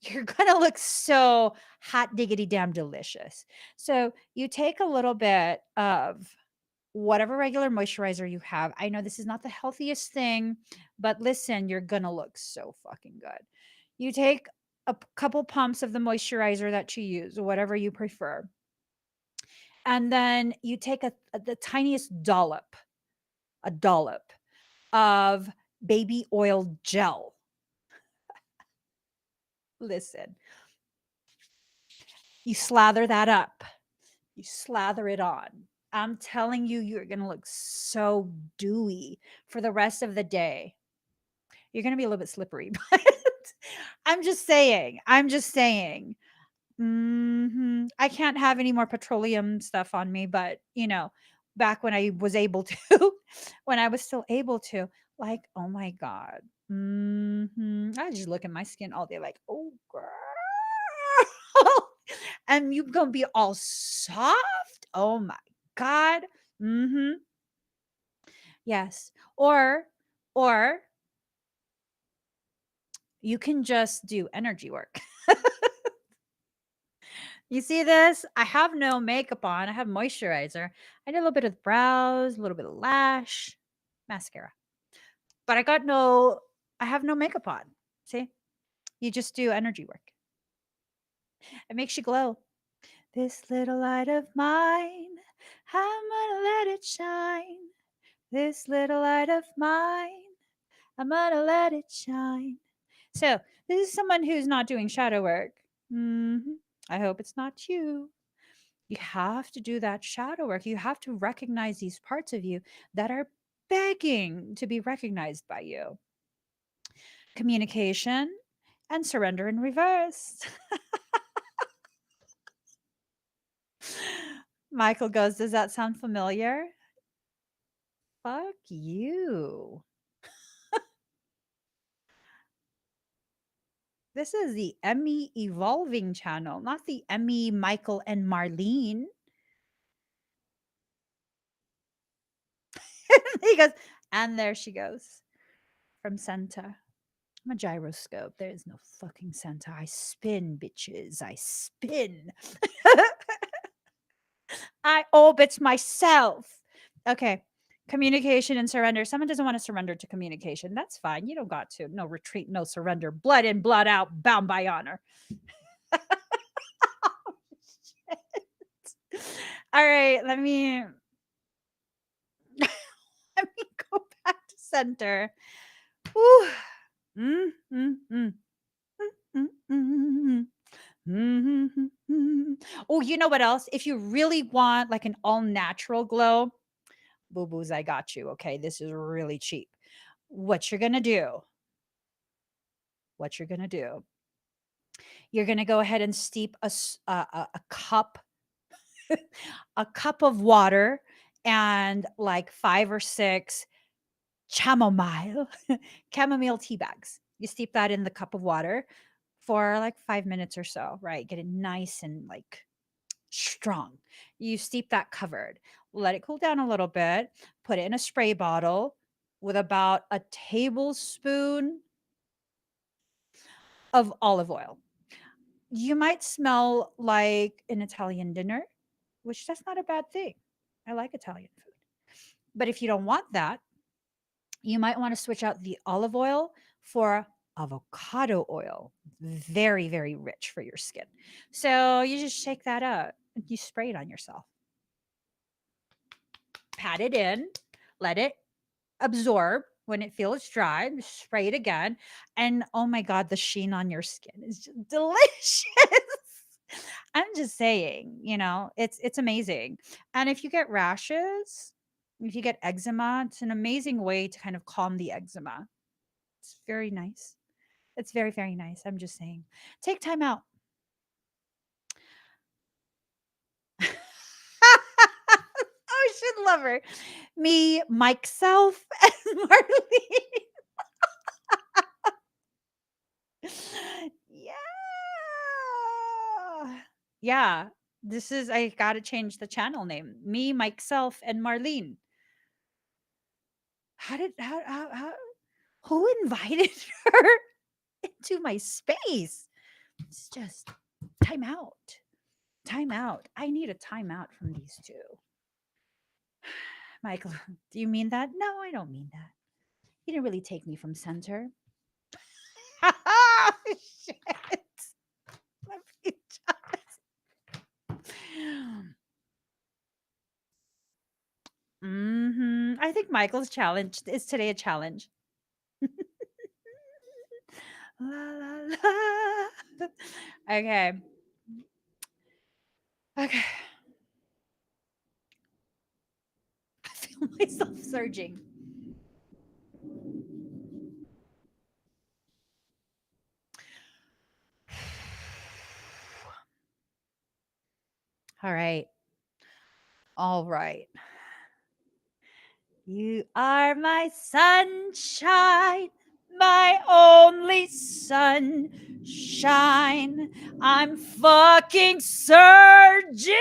Speaker 1: you're gonna look so hot diggity damn delicious. So you take a little bit of whatever regular moisturizer you have. I know this is not the healthiest thing, but listen, you're gonna look so fucking good. You take couple pumps of the moisturizer that you use, whatever you prefer, and then you take the tiniest a dollop of baby oil gel. Listen, you slather that up. You slather it on. I'm telling you, you're going to look so dewy for the rest of the day. You're going to be a little bit slippery, but I'm just saying. I'm just saying. I can't have any more petroleum stuff on me, but back when I was able to, when I was still able to, like, oh my God. I just look at my skin all day, like, oh, girl. And you gonna be all soft. Oh my God. hmm Yes. Or you can just do energy work. You see this? I have no makeup on. I have moisturizer. I did a little bit of brows, a little bit of lash, mascara. But I have no makeup on. See? You just do energy work. It makes you glow. This little light of mine, I'm gonna let it shine. This little light of mine, I'm gonna let it shine. So, this is someone who's not doing shadow work. I hope it's not you. You have to do that shadow work. You have to recognize these parts of you that are begging to be recognized by you. Communication and surrender in reverse. Michael goes, does that sound familiar? Fuck you. This is the Emmy Evolving channel, not the Emmy, Michael, and Marlene. He goes, and there she goes from Santa. I'm a gyroscope. There is no fucking Santa. I spin, bitches. I spin. I orbit myself. Okay. Communication and surrender. Someone doesn't want to surrender to communication. That's fine. You don't got to. No retreat, no surrender. Blood in, blood out, bound by honor. All right. Let me go back to center. Whew. Mm, mm, mm. Mm, mm, mm. Oh, you know what else? If you really want like an all natural glow, boo boos, I got you. Okay. This is really cheap. What you're going to do, what you're going to do, you're going to go ahead and steep a cup, a cup of water and like 5 or 6 chamomile, chamomile tea bags. You steep that in the cup of water for like 5 minutes or so, right? Get it nice and like strong. You steep that covered, let it cool down a little bit, put it in a spray bottle with about a tablespoon of olive oil. You might smell like an Italian dinner, which that's not a bad thing. I like Italian food. But if you don't want that, you might want to switch out the olive oil for avocado oil. Very, very rich for your skin. So you just shake that up and you spray it on yourself. Pat it in, let it absorb. When it feels dry, spray it again. And oh my God, the sheen on your skin is just delicious. I'm just saying, it's amazing. And if you get rashes, If you get eczema, it's an amazing way to kind of calm the eczema. It's very nice. It's very, very nice. I'm just saying. Take time out. Ocean lover. Me, Mike Self, and Marlene. Yeah. Yeah. This is, I gotta change the channel name. Me, Mike Self, and Marlene. How who invited her into my space? It's just time out. Time out. I need a time out from these two. Michael, do you mean that? No, I don't mean that. You didn't really take me from center. Shit. Let me I think Michael's challenge is today a challenge. La, la, la. Okay. Okay. I feel myself surging. All right. All right. You are my sunshine, my only sunshine. I'm fucking surging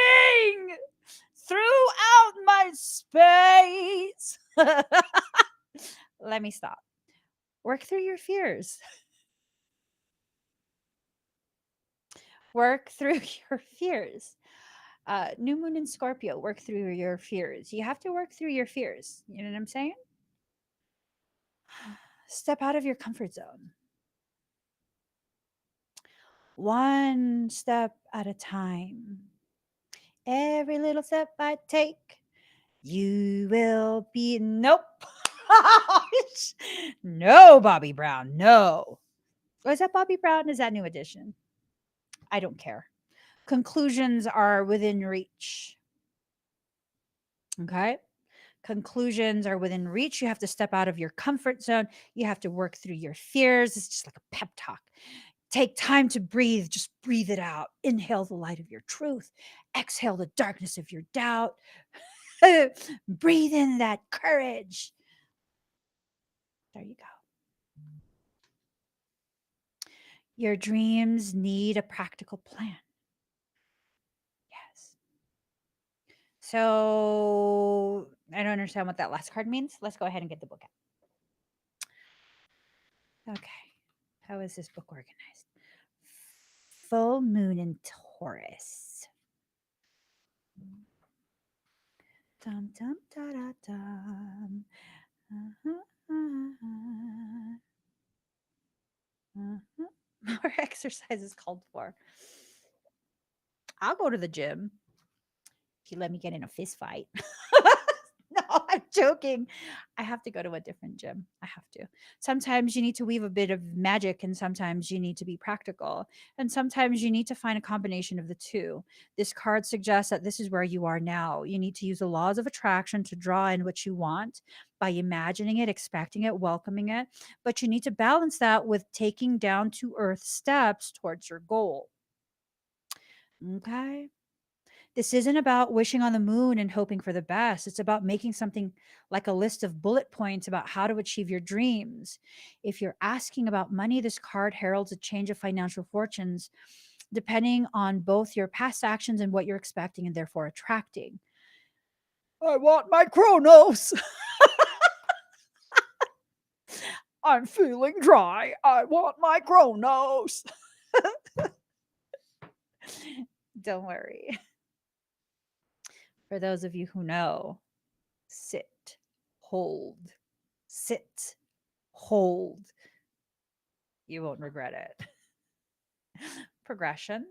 Speaker 1: throughout my space. Let me stop. Work through your fears. Work through your fears. New moon in Scorpio, work through your fears. You have to work through your fears. You know what I'm saying? Step out of your comfort zone. One step at a time. Every little step I take, you will be. Nope. No, Bobby Brown. No. Oh, is that Bobby Brown? Is that New Edition? I don't care. Conclusions are within reach. Okay. Conclusions are within reach. You have to step out of your comfort zone. You have to work through your fears. It's just like a pep talk. Take time to breathe. Just breathe it out. Inhale the light of your truth. Exhale the darkness of your doubt. Breathe in that courage. There you go. Your dreams need a practical plan. Yes. So I don't understand what that last card means. Let's go ahead and get the book out. Okay. How is this book organized? Full moon in Taurus. Dum dum da da dum. More exercise is called for. I'll go to the gym if you let me get in a fist fight. No, I'm joking. I have to go to a different gym. I have to. Sometimes you need to weave a bit of magic, and sometimes you need to be practical, and sometimes you need to find a combination of the two. This card suggests that this is where you are now. You need to use the laws of attraction to draw in what you want by imagining it, expecting it, welcoming it. But you need to balance that with taking down to earth steps towards your goal. Okay. This isn't about wishing on the moon and hoping for the best. It's about making something like a list of bullet points about how to achieve your dreams. If you're asking about money, this card heralds a change of financial fortunes depending on both your past actions and what you're expecting and therefore attracting. I want my Chronos. I'm feeling dry. I want my Chronos. Don't worry. For those of you who know, sit, hold, sit, hold. You won't regret it. Progression,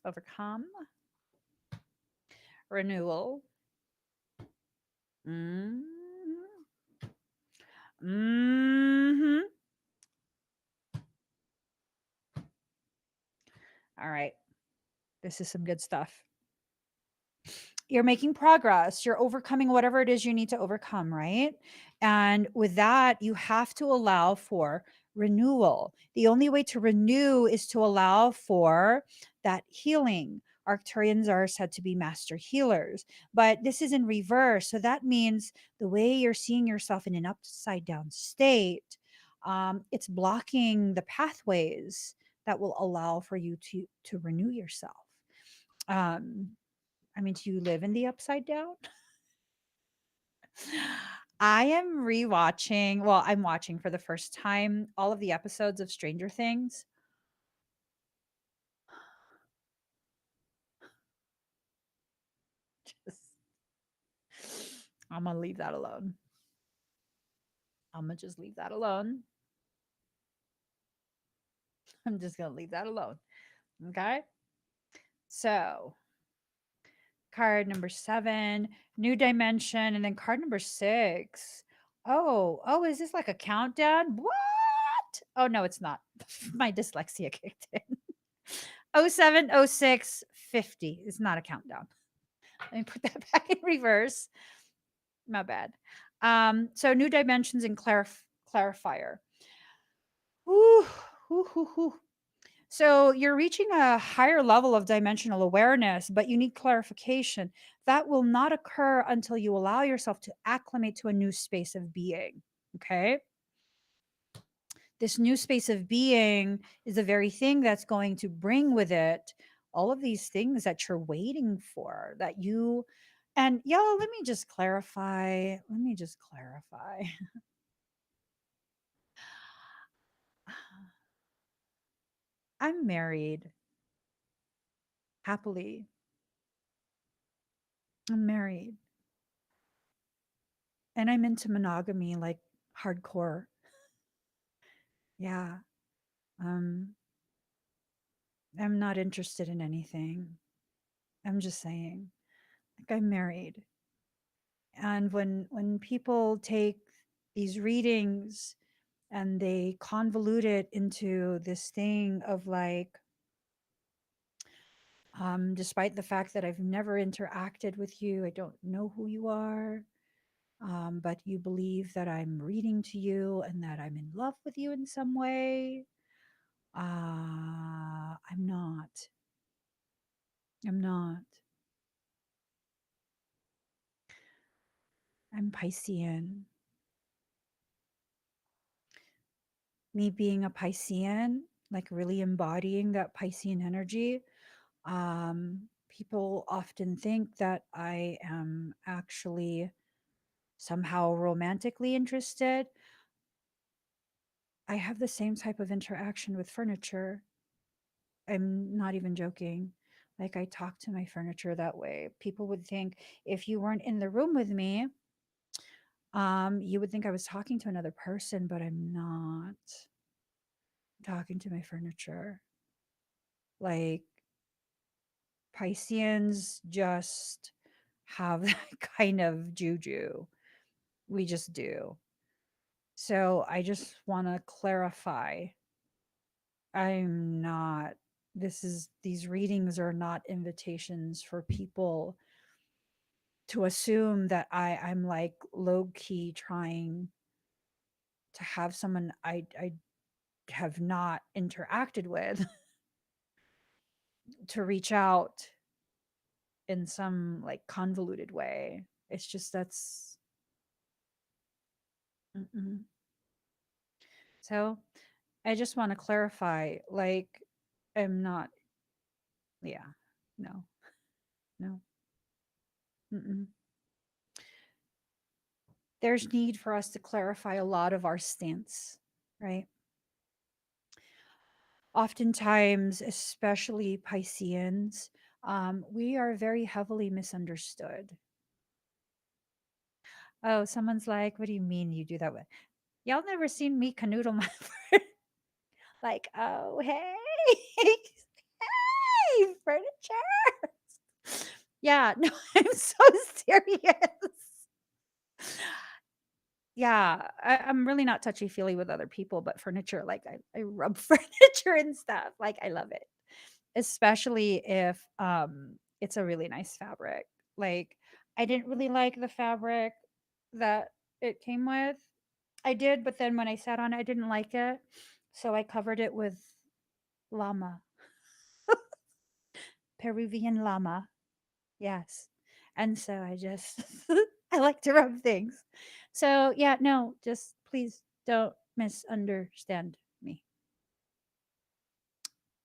Speaker 1: overcome, renewal. Mm-hmm. Mm-hmm. All right. This is some good stuff. you're making progress, you're overcoming whatever it is you need to overcome, right? And with that, you have to allow for renewal. The only way to renew is to allow for that healing. Arcturians are said to be master healers, but this is in reverse. So that means the way you're seeing yourself in an upside down state, it's blocking the pathways that will allow for you to renew yourself. Um, I mean, do you live in the upside down? I am rewatching, well, I'm watching for the first time all of the episodes of Stranger Things. Just, I'm gonna leave that alone. I'm gonna just leave that alone. I'm just gonna leave that alone. Okay. So, card number 7, new dimension, and then card number 6. Oh, is this like a countdown? What? Oh no, it's not. My dyslexia kicked in. 07, 06, 50. It's not a countdown. Let me put that back in reverse. My bad. So new dimensions and clarifier. Ooh, ooh, ooh, ooh. So you're reaching a higher level of dimensional awareness, but you need clarification. That will not occur until you allow yourself to acclimate to a new space of being. Okay. This new space of being is the very thing that's going to bring with it all of these things that you're waiting for, that you, and y'all, let me just clarify. Let me just clarify. I'm married happily. I'm married and I'm into monogamy like hardcore. Yeah. Um, I'm not interested in anything. I'm just saying. Like I'm married. And when people take these readings and they convolute it into this thing of like, despite the fact that I've never interacted with you, I don't know who you are, but you believe that I'm reading to you and that I'm in love with you in some way. I'm not. I'm not. I'm Piscean. Me being a Piscean, like really embodying that Piscean energy, people often think that I am actually somehow romantically interested. I have the same type of interaction with furniture. I'm not even joking. Like I talk to my furniture that way. People would think if you weren't in the room with me, you would think I was talking to another person, but I'm not talking to my furniture. Like Pisceans just have that kind of juju. We just do. So I just want to clarify. I'm not, these readings are not invitations for people to assume that I'm like low key trying to have someone I have not interacted with to reach out in some like convoluted way. It's just that's mm-mm. So I just want to clarify, like, I'm not, yeah, no, no. Mm-mm. There's need for us to clarify a lot of our stance, right? Oftentimes, especially Pisceans, we are very heavily misunderstood. Oh, someone's like, what do you mean you do that with? Y'all never seen me canoodle my like, oh, hey, hey, furniture. Yeah, no, I'm so serious. Yeah, I'm really not touchy feely with other people, but furniture, like I rub furniture and stuff. Like I love it, especially if it's a really nice fabric. Like, I didn't really like the fabric that it came with. I did, but then when I sat on it, I didn't like it. So I covered it with llama, Peruvian llama. Yes. And so I just, I like to rub things. So yeah, no, just please don't misunderstand me.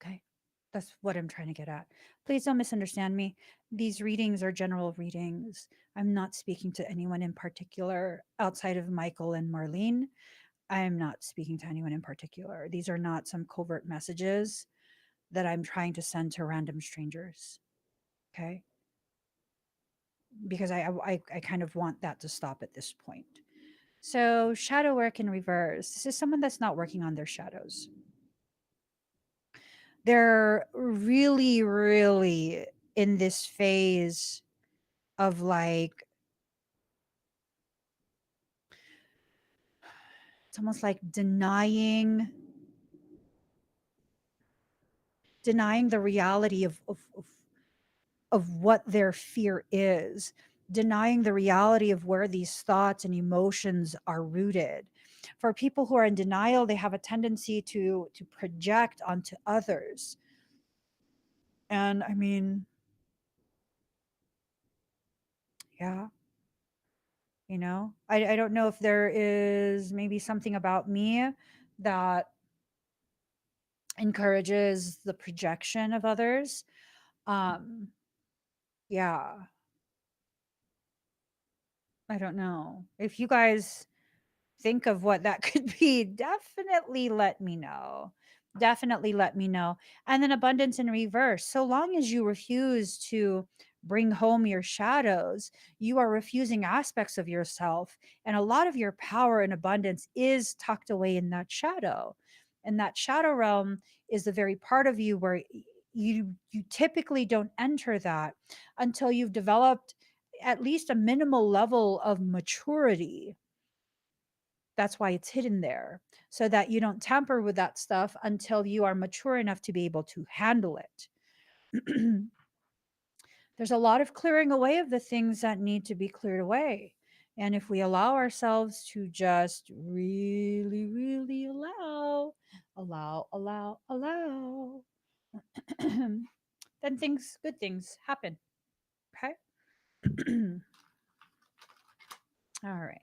Speaker 1: Okay. That's what I'm trying to get at. Please don't misunderstand me. These readings are general readings. I'm not speaking to anyone in particular outside of Michael and Marlene. I'm not speaking to anyone in particular. These are not some covert messages that I'm trying to send to random strangers. Okay. Because I kind of want that to stop at this point. So, shadow work in reverse. This is someone that's not working on their shadows. They're really, really in this phase of like, it's almost like denying the reality of what their fear is, denying the reality of where these thoughts and emotions are rooted. For people who are in denial, they have a tendency to project onto others. And I mean, yeah, I don't know if there is maybe something about me that encourages the projection of others. Um, yeah, I don't know. If you guys think of what that could be, definitely let me know. Definitely let me know. And then abundance in reverse. So long as you refuse to bring home your shadows, you are refusing aspects of yourself. And a lot of your power and abundance is tucked away in that shadow. And that shadow realm is the very part of you where you typically don't enter that until you've developed at least a minimal level of maturity. That's why it's hidden there, so that you don't tamper with that stuff until you are mature enough to be able to handle it. There's a lot of clearing away of the things that need to be cleared away. And if we allow ourselves to just really, really allow, then good things happen. Okay. All right.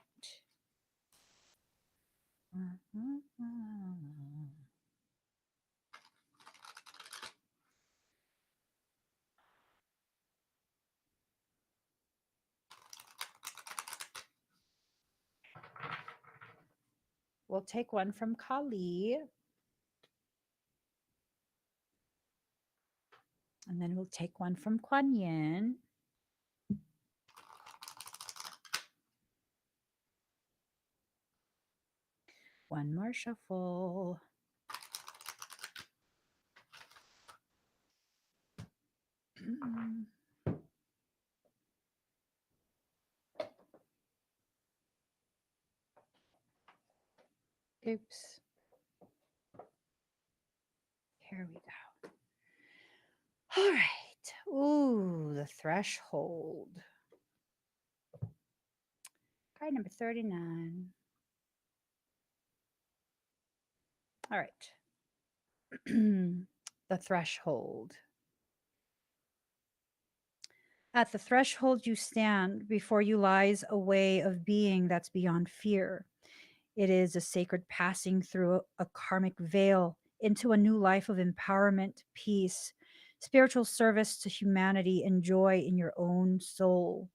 Speaker 1: We'll take one from Kali, and then we'll take one from Kuan Yin. One more shuffle. Oops. Here we go. All right. Ooh, the threshold. Card number 39. All right. The threshold. At the threshold you stand, before you lies a way of being that's beyond fear. It is a sacred passing through a karmic veil into a new life of empowerment, peace, spiritual service to humanity, and joy in your own soul.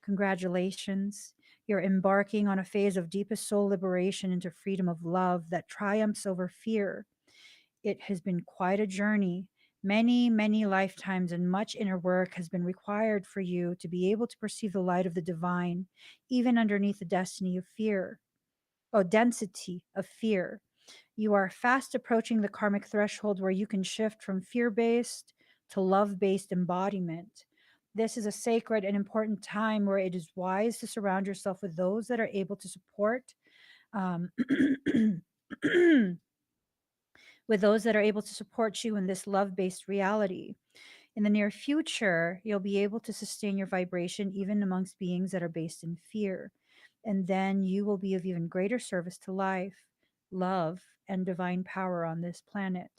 Speaker 1: Congratulations. You're embarking on a phase of deepest soul liberation into freedom of love that triumphs over fear. It has been quite a journey. Many, many lifetimes and much inner work has been required for you to be able to perceive the light of the divine, even underneath the destiny of fear. Oh, density of fear. You are fast approaching the karmic threshold where you can shift from fear based to love based embodiment. This is a sacred and important time where it is wise to surround yourself with those that are able to support, um, with those that are able to support you in this love based reality. In the near future, you'll be able to sustain your vibration even amongst beings that are based in fear. And then you will be of even greater service to life, love, and divine power on this planet.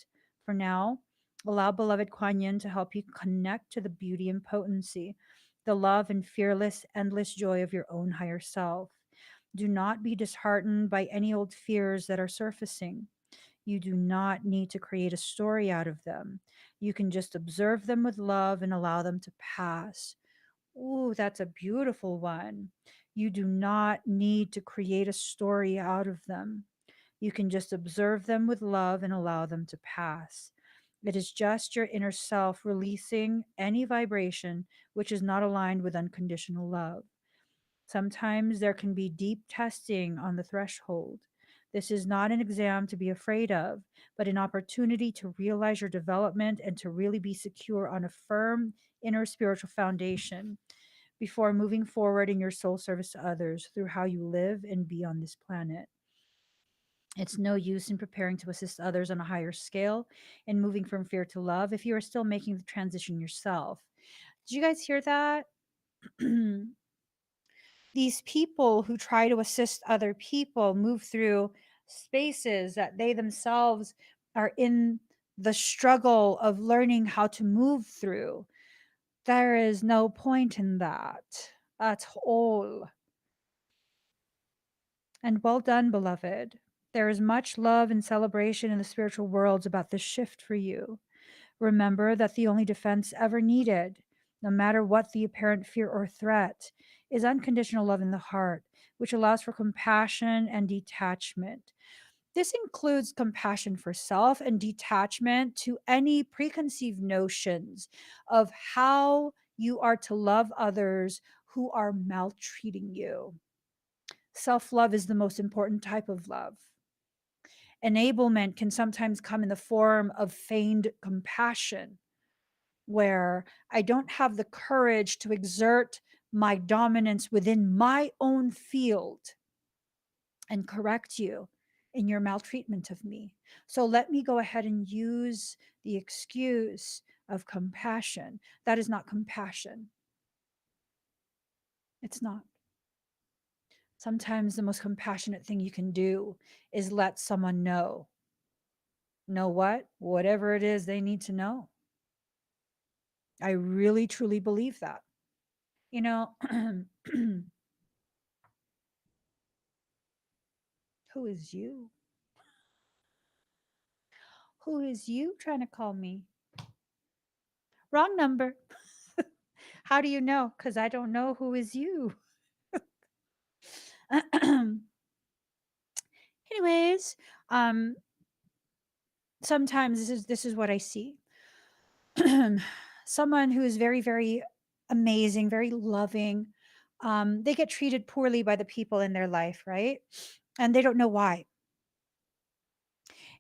Speaker 1: For now, allow beloved Kuan Yin to help you connect to the beauty and potency, the love and fearless, endless joy of your own higher self. Do not be disheartened by any old fears that are surfacing. You do not need to create a story out of them. You can just observe them with love and allow them to pass. Ooh, that's a beautiful one. You do not need to create a story out of them. You can just observe them with love and allow them to pass. It is just your inner self releasing any vibration which is not aligned with unconditional love. Sometimes there can be deep testing on the threshold. This is not an exam to be afraid of, but an opportunity to realize your development and to really be secure on a firm inner spiritual foundation before moving forward in your soul service to others through how you live and be on this planet. It's no use in preparing to assist others on a higher scale and moving from fear to love if you are still making the transition yourself. Did you guys hear that? These people who try to assist other people move through spaces that they themselves are in the struggle of learning how to move through. There is no point in that at all. And well done, beloved. There is much love and celebration in the spiritual worlds about this shift for you. Remember that the only defense ever needed, no matter what the apparent fear or threat, is unconditional love in the heart, which allows for compassion and detachment. This includes compassion for self and detachment to any preconceived notions of how you are to love others who are maltreating you. Self love is the most important type of love. Enablement can sometimes come in the form of feigned compassion, where I don't have the courage to exert my dominance within my own field and correct you in your maltreatment of me. So let me go ahead and use the excuse of compassion. That is not compassion. It's not. Sometimes the most compassionate thing you can do is let someone know what? Whatever it is they need to know. I really, truly believe that. You know, who is you? Who is you trying to call me? Wrong number. How do you know? Because I don't know who is you. Anyways, um, sometimes this is what I see. Someone who is very, very amazing, very loving. They get treated poorly by the people in their life, right? And they don't know why.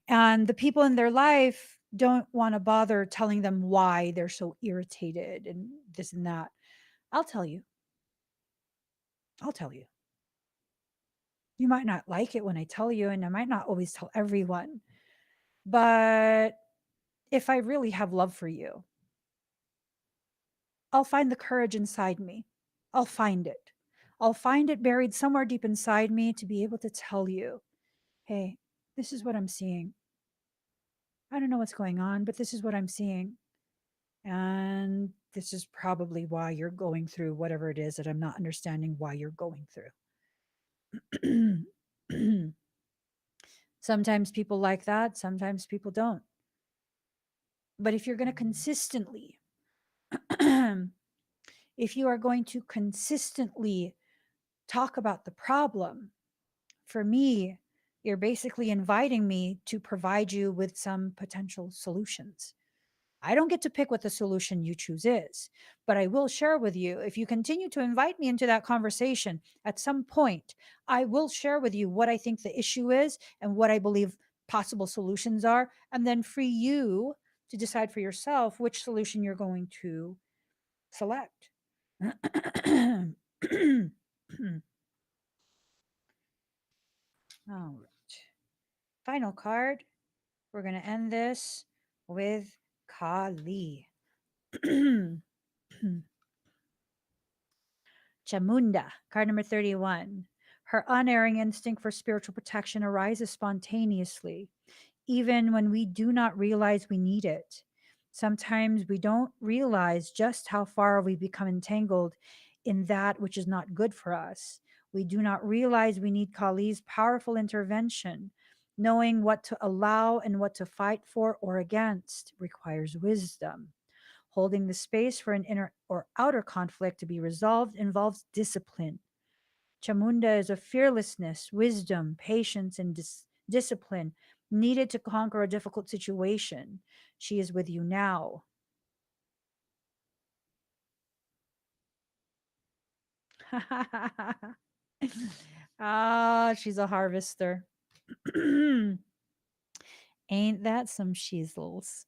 Speaker 1: And the people in their life don't want to bother telling them why they're so irritated and this and that. I'll tell you. I'll tell you. You might not like it when I tell you, and I might not always tell everyone. But if I really have love for you, I'll find the courage inside me. I'll find it. I'll find it buried somewhere deep inside me to be able to tell you, hey, this is what I'm seeing. I don't know what's going on, but this is what I'm seeing. And this is probably why you're going through whatever it is that I'm not understanding why you're going through. Sometimes people like that, sometimes people don't. But if you're going to consistently, if you are going to consistently talk about the problem, for me, you're basically inviting me to provide you with some potential solutions. I don't get to pick what the solution you choose is, but I will share with you. If you continue to invite me into that conversation, at some point, I will share with you what I think the issue is and what I believe possible solutions are, and then free you to decide for yourself which solution you're going to select. All right. Final card. We're going to end this with Kali. Chamunda, card number 31. Her unerring instinct for spiritual protection arises spontaneously, even when we do not realize we need it. Sometimes we don't realize just how far we become entangled in that which is not good for us. We do not realize we need Kali's powerful intervention. Knowing what to allow and what to fight for or against requires wisdom. Holding the space for an inner or outer conflict to be resolved involves discipline. Chamunda is a fearlessness, wisdom, patience, and discipline needed to conquer a difficult situation. She is with you now. Ah, she's a harvester. Ain't that some shizzles?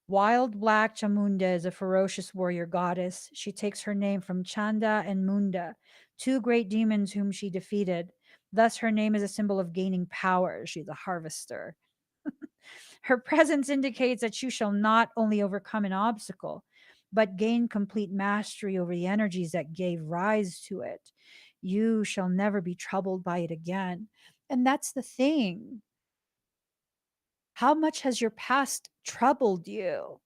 Speaker 1: Wild Black Chamunda is a ferocious warrior goddess. She takes her name from Chanda and Munda, two great demons whom she defeated. Thus, her name is a symbol of gaining power. She's a harvester. Her presence indicates that you shall not only overcome an obstacle, but gain complete mastery over the energies that gave rise to it. You shall never be troubled by it again. And that's the thing. How much has your past troubled you?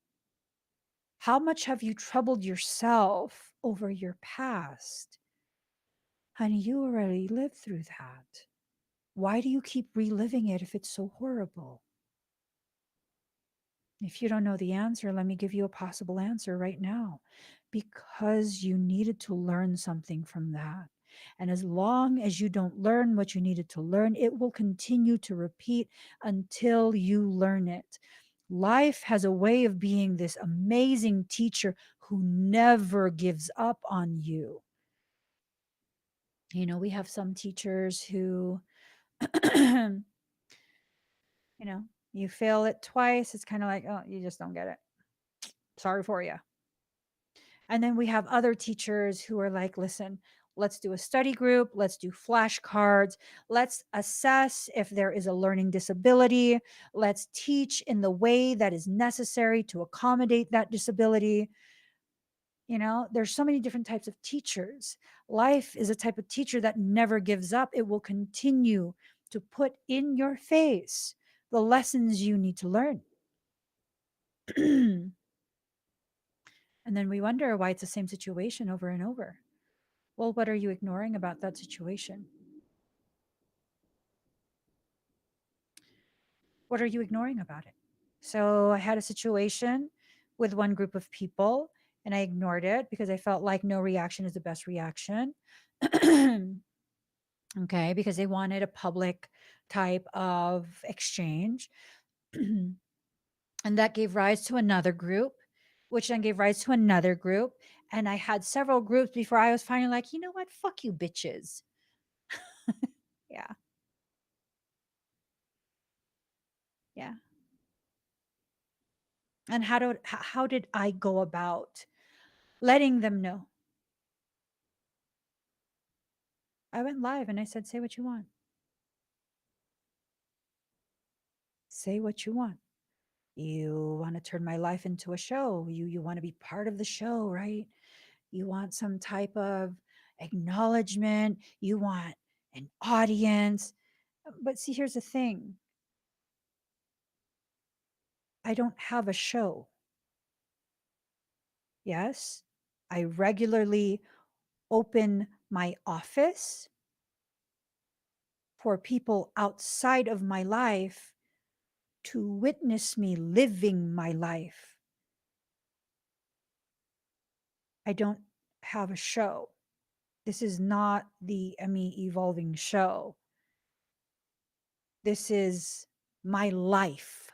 Speaker 1: How much have you troubled yourself over your past? Honey, you already lived through that. Why do you keep reliving it if it's so horrible? If you don't know the answer, let me give you a possible answer right now. Because you needed to learn something from that. And as long as you don't learn what you needed to learn, it will continue to repeat until you learn it. Life has a way of being this amazing teacher who never gives up on you. You know, we have some teachers who, you know, you fail it twice. It's kind of like, oh, you just don't get it. Sorry for you. And then we have other teachers who are like, listen, let's do a study group, let's do flashcards, let's assess if there is a learning disability, let's teach in the way that is necessary to accommodate that disability. You know, there's so many different types of teachers. Life is a type of teacher that never gives up. It will continue to put in your face the lessons you need to learn. And then we wonder why it's the same situation over and over. Well, what are you ignoring about that situation? What are you ignoring about it? So I had a situation with one group of people and I ignored it because I felt like no reaction is the best reaction. Okay, because they wanted a public type of exchange. And that gave rise to another group, which then gave rise to another group. And I had several groups before I was finally like, you know what? Fuck you, bitches. Yeah. Yeah. And how did I go about letting them know? I went live and I said, say what you want. Say what you want. You want to turn my life into a show. You want to be part of the show, right? You want some type of acknowledgement. You want an audience. But see, here's the thing. I don't have a show. Yes. I regularly open my office for people outside of my life to witness me living my life. I don't have a show. This is not the Emmy Evolving show. This is my life.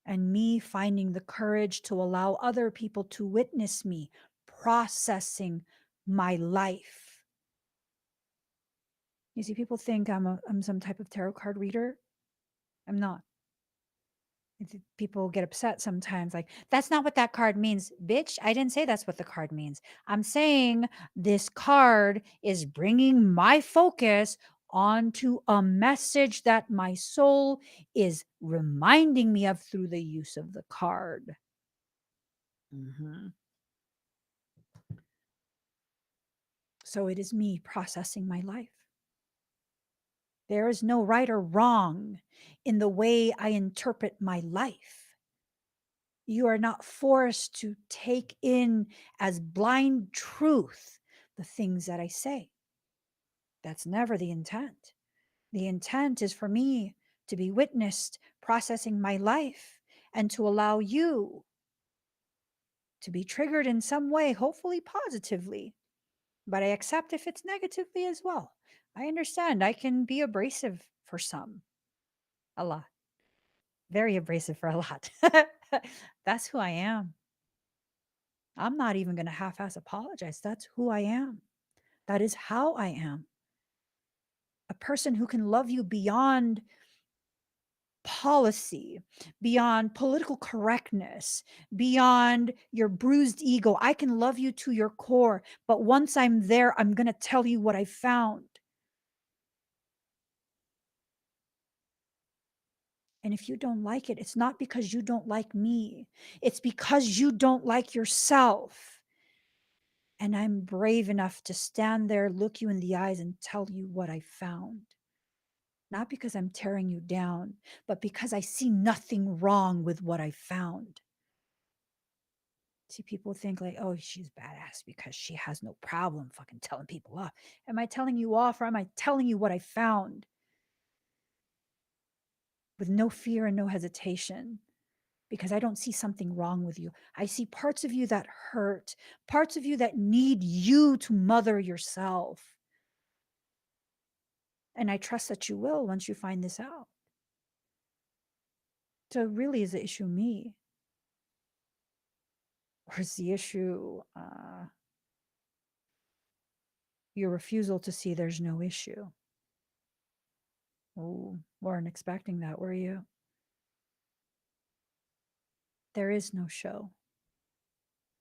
Speaker 1: And me finding the courage to allow other people to witness me processing my life. You see, people think I'm some type of tarot card reader. I'm not. People get upset sometimes, like, that's not what that card means. Bitch, I didn't say that's what the card means. I'm saying this card is bringing my focus onto a message that my soul is reminding me of through the use of the card. Mhm. So it is me processing my life. There is no right or wrong in the way I interpret my life. You are not forced to take in as blind truth the things that I say. That's never the intent. The intent is for me to be witnessed processing my life and to allow you to be triggered in some way, hopefully positively. But I accept if it's negatively as well. I understand I can be abrasive for some, a lot, very abrasive for a lot. That's who I am. I'm not even going to half ass apologize. That's who I am. That is how I am. A person who can love you beyond policy, beyond political correctness, beyond your bruised ego. I can love you to your core, but once I'm there, I'm going to tell you what I found. And if you don't like it, it's not because you don't like me, it's because you don't like yourself. And I'm brave enough to stand there, look you in the eyes, and tell you what I found. Not because I'm tearing you down, but because I see nothing wrong with what I found. See, people think like, oh, she's badass because she has no problem fucking telling people off. Am I telling you off, or am I telling you what I found with no fear and no hesitation? Because I don't see something wrong with you. I see parts of you that hurt, parts of you that need you to mother yourself. And I trust that you will once you find this out. So really, is the issue me? Or is the issue your refusal to see there's no issue? Oh, weren't expecting that, were you? There is no show.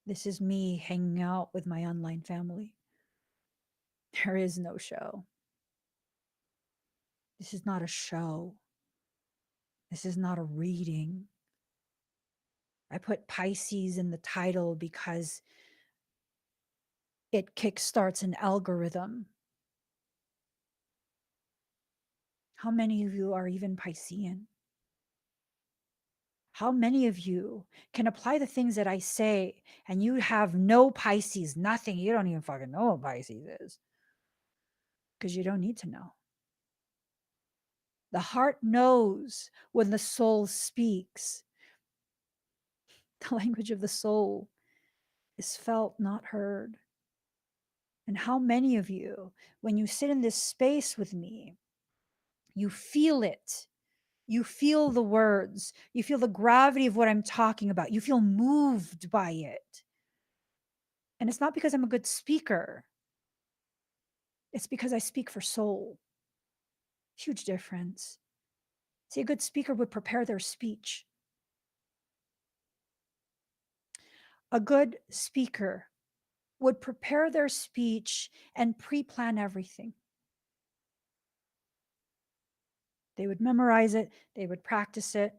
Speaker 1: This is me hanging out with my online family. There is no show. This is not a show. This is not a reading. I put Pisces in the title because it kickstarts an algorithm. How many of you are even Piscean? How many of you can apply the things that I say and you have no Pisces, nothing? You don't even fucking know what Pisces is because you don't need to know. The heart knows when the soul speaks. The language of the soul is felt, not heard. And how many of you, when you sit in this space with me, you feel it? You feel the words, you feel the gravity of what I'm talking about, you feel moved by it. And it's not because I'm a good speaker, it's because I speak for soul. Huge difference. See, a good speaker would prepare their speech. A good speaker would prepare their speech and pre-plan everything. They would memorize it, they would practice it.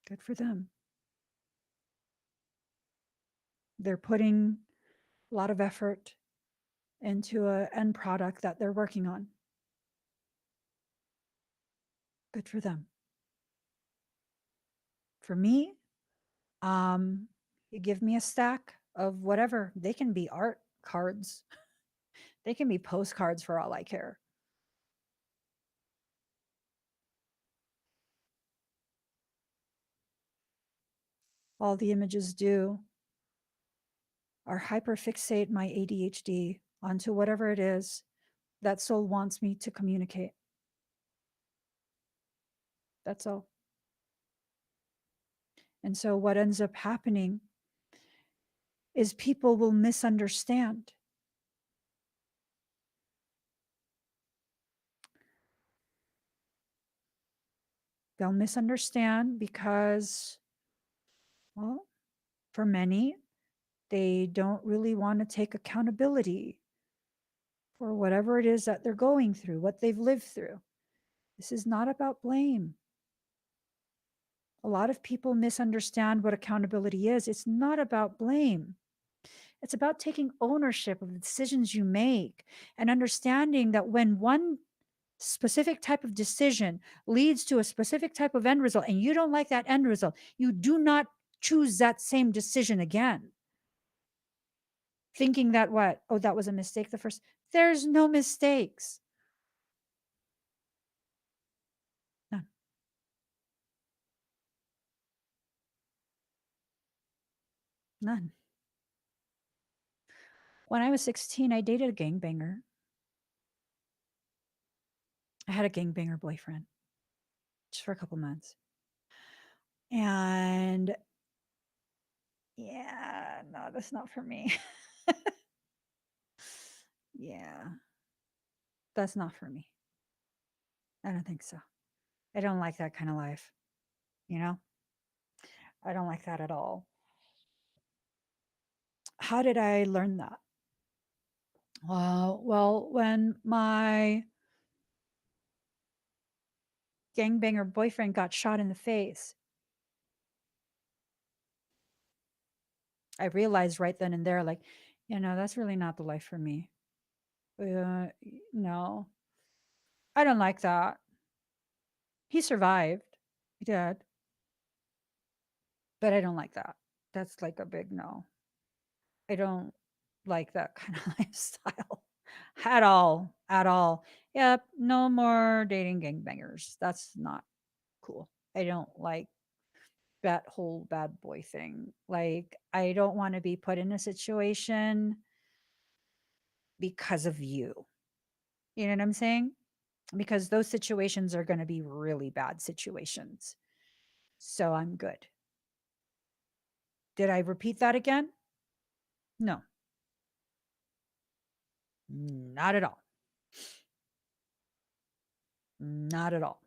Speaker 1: Good for them. They're putting a lot of effort into an end product that they're working on. Good for them. For me, you give me a stack of whatever. They can be art cards. They can be postcards for all I care. All the images do are hyperfixate my ADHD onto whatever it is that soul wants me to communicate. That's all. And so what ends up happening is people will misunderstand. They'll misunderstand because, well, for many, They don't really want to take accountability for whatever it is that they're going through, what they've lived through. This is not about blame. A lot of people misunderstand what accountability is. It's not about blame. It's about taking ownership of the decisions you make and understanding that when one specific type of decision leads to a specific type of end result and you don't like that end result, you do not choose that same decision again. Thinking that what? Oh, that was a mistake the first. There's no mistakes. None. None. When I was 16, I dated a gangbanger. I had a gangbanger boyfriend just for a couple months. And yeah, no, that's not for me. Yeah, that's not for me. I don't think so. I don't like that kind of life, you know? I don't like that at all. How did I learn that? Well, when my gangbanger boyfriend got shot in the face, I realized right then and there, like, that's really not the life for me. No, I don't like that. He survived. He did, but I don't like that. That's like a big no. I don't like that kind of lifestyle at all. At all. Yep. No more dating gangbangers. That's not cool. I don't like that whole bad boy thing. Like, I don't want to be put in a situation because of you. You know what I'm saying? Because those situations are going to be really bad situations. So I'm good. Did I repeat that again? No, not at all. Not at all.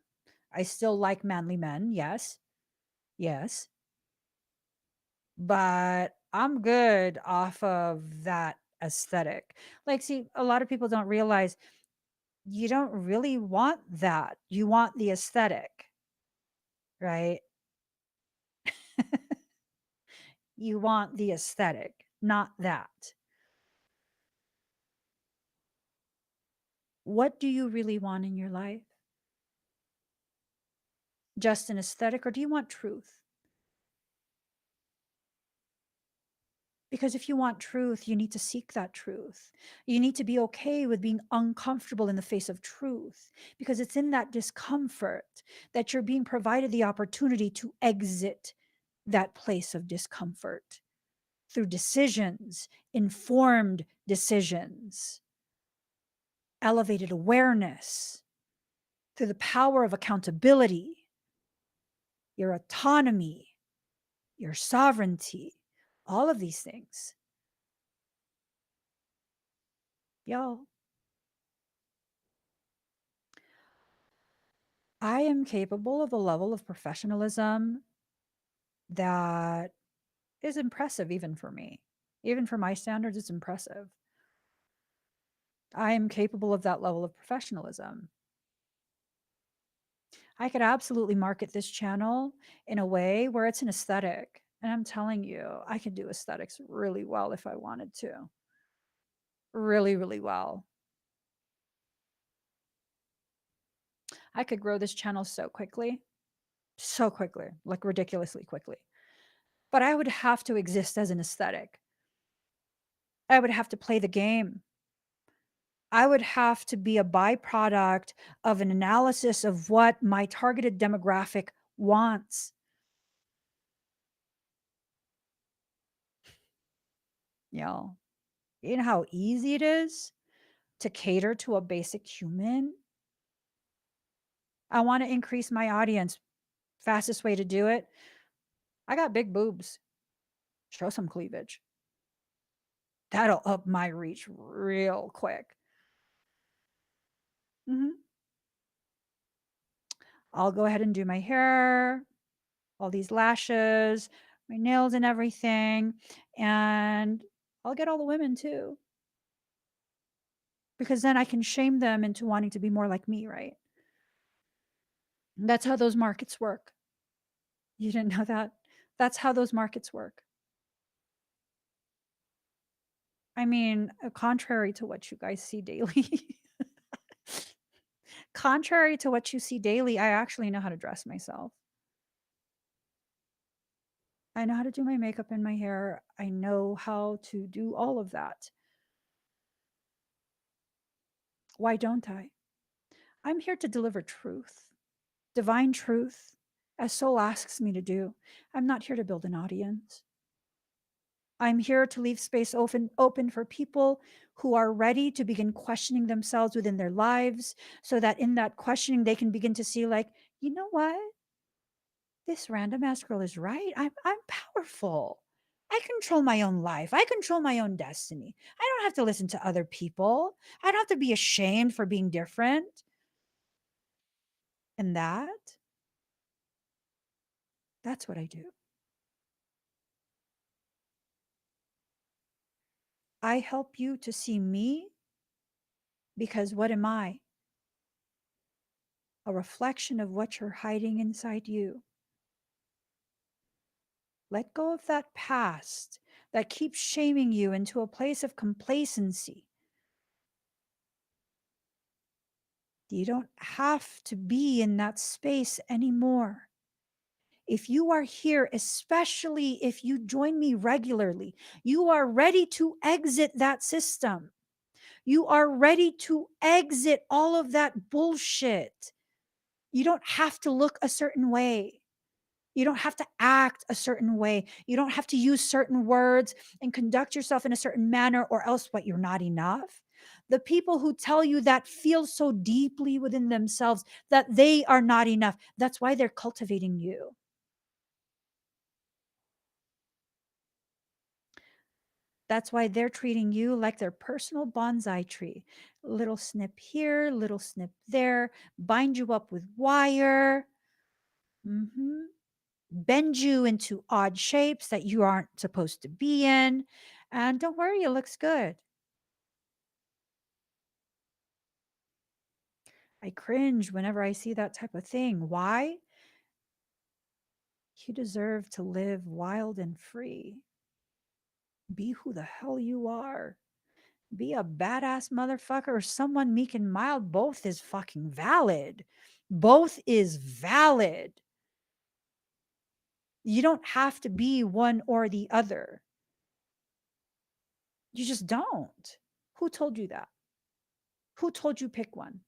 Speaker 1: I still like manly men. Yes. Yes. But I'm good off of that aesthetic. Like, see, a lot of people don't realize you don't really want that. You want the aesthetic, right? You want the aesthetic, not that. What do you really want in your life? Just an aesthetic, or do you want truth? Because if you want truth, you need to seek that truth. You need to be okay with being uncomfortable in the face of truth, because it's in that discomfort that you're being provided the opportunity to exit that place of discomfort through decisions, informed decisions, elevated awareness, through the power of accountability, your autonomy, your sovereignty, all of these things. Y'all, I am capable of a level of professionalism that is impressive, even for me. Even for my standards, it's impressive. I am capable of that level of professionalism. I could absolutely market this channel in a way where it's an aesthetic. And I'm telling you, I could do aesthetics really well if I wanted to. Really, really well. I could grow this channel so quickly, like ridiculously quickly. But I would have to exist as an aesthetic. I would have to play the game. I would have to be a byproduct of an analysis of what my targeted demographic wants. You you know how easy it is to cater to a basic human? I want to increase my audience. Fastest way to do it, I got big boobs. Show some cleavage. That'll up my reach real quick. Mhm. I'll go ahead and do my hair, all these lashes, my nails and everything, and I'll get all the women too, because then I can shame them into wanting to be more like me, right? That's how those markets work. You didn't know that? That's how those markets work. I mean, contrary to what you guys see daily. Contrary to what you see daily, I actually know how to dress myself. I know how to do my makeup and my hair. I know how to do all of that. Why don't I? I'm here to deliver truth, divine truth, as soul asks me to do. I'm not here to build an audience. I'm here to leave space open for people who are ready to begin questioning themselves within their lives, so that in that questioning they can begin to see, like, you know what? This random ass girl is right. I'm powerful. I control my own life. I control my own destiny. I don't have to listen to other people. I don't have to be ashamed for being different. And that's what I do. I help you to see me, because what am I? A reflection of what you're hiding inside you. Let go of that past that keeps shaming you into a place of complacency. You don't have to be in that space anymore. If you are here, especially if you join me regularly, you are ready to exit that system. You are ready to exit all of that bullshit. You don't have to look a certain way. You don't have to act a certain way. You don't have to use certain words and conduct yourself in a certain manner, or else what, you're not enough. The people who tell you that feel so deeply within themselves that they are not enough. That's why they're cultivating you. That's why they're treating you like their personal bonsai tree. Little snip here, little snip there, bind you up with wire, bend you into odd shapes that you aren't supposed to be in. And don't worry, it looks good. I cringe whenever I see that type of thing. Why? You deserve to live wild and free. Be who the hell you are. Be a badass motherfucker or someone meek and mild. Both is fucking valid. Both is valid. You don't have to be one or the other. You just don't. Who told you that? Who told you pick one?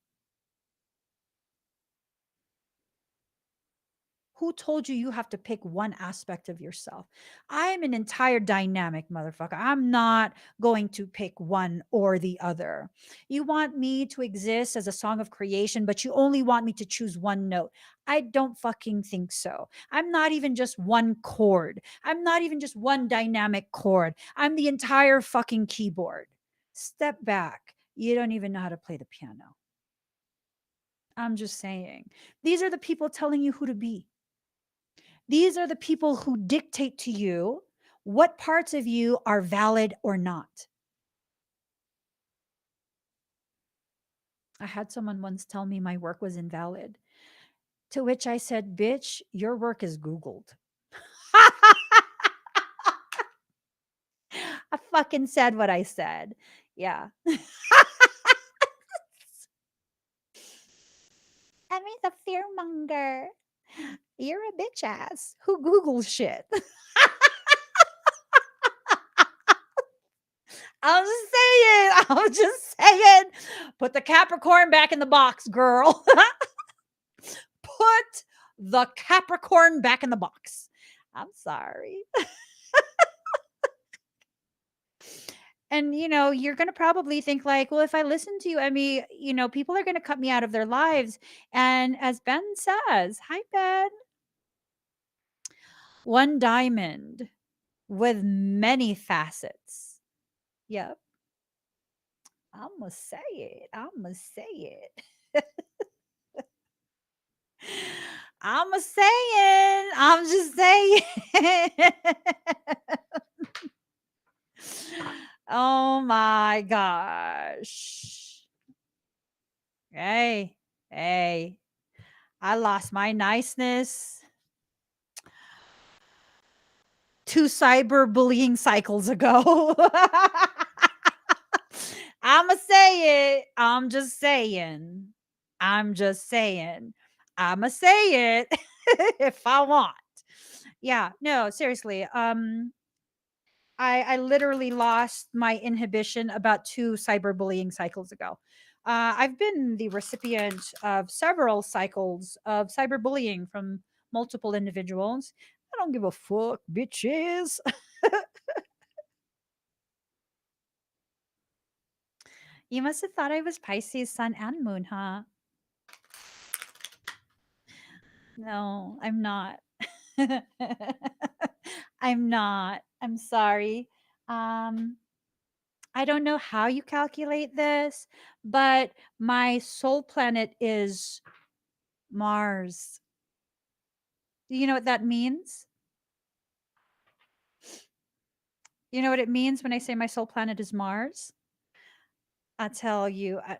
Speaker 1: Who told you you have to pick one aspect of yourself? I am an entire dynamic motherfucker. I'm not going to pick one or the other. You want me to exist as a song of creation, but you only want me to choose one note. I don't fucking think so. I'm not even just one chord. I'm not even just one dynamic chord. I'm the entire fucking keyboard. Step back. You don't even know how to play the piano. I'm just saying. These are the people telling you who to be. These are the people who dictate to you what parts of you are valid or not. I had someone once tell me my work was invalid, to which I said, bitch, your work is Googled. I fucking said what I said. Yeah. I mean, the fear monger. You're a bitch ass who Googles shit. I'm just saying. I'm just saying. Put the Capricorn back in the box, girl. Put the Capricorn back in the box. I'm sorry. And you're going to probably think like, well, if I listen to you, I mean, people are going to cut me out of their lives. And as Ben says, hi, Ben, one diamond with many facets. Yep. I'm going to say it. I'm going to say it. I'm a saying. I'm just saying. Oh my gosh. Hey, hey. I lost my niceness 2 cyberbullying cycles ago. I'ma say it. I'm just saying. I'm just saying. I'ma say it if I want. Yeah, no, seriously. I literally lost my inhibition about 2 cyberbullying cycles ago. I've been the recipient of several cycles of cyberbullying from multiple individuals. I don't give a fuck, bitches. You must have thought I was Pisces sun and moon, huh? No, I'm not. I'm not. I'm sorry. Um, I don't know how you calculate this, but my soul planet is Mars. Do you know what that means? You know what it means when I say my soul planet is Mars? I tell you, I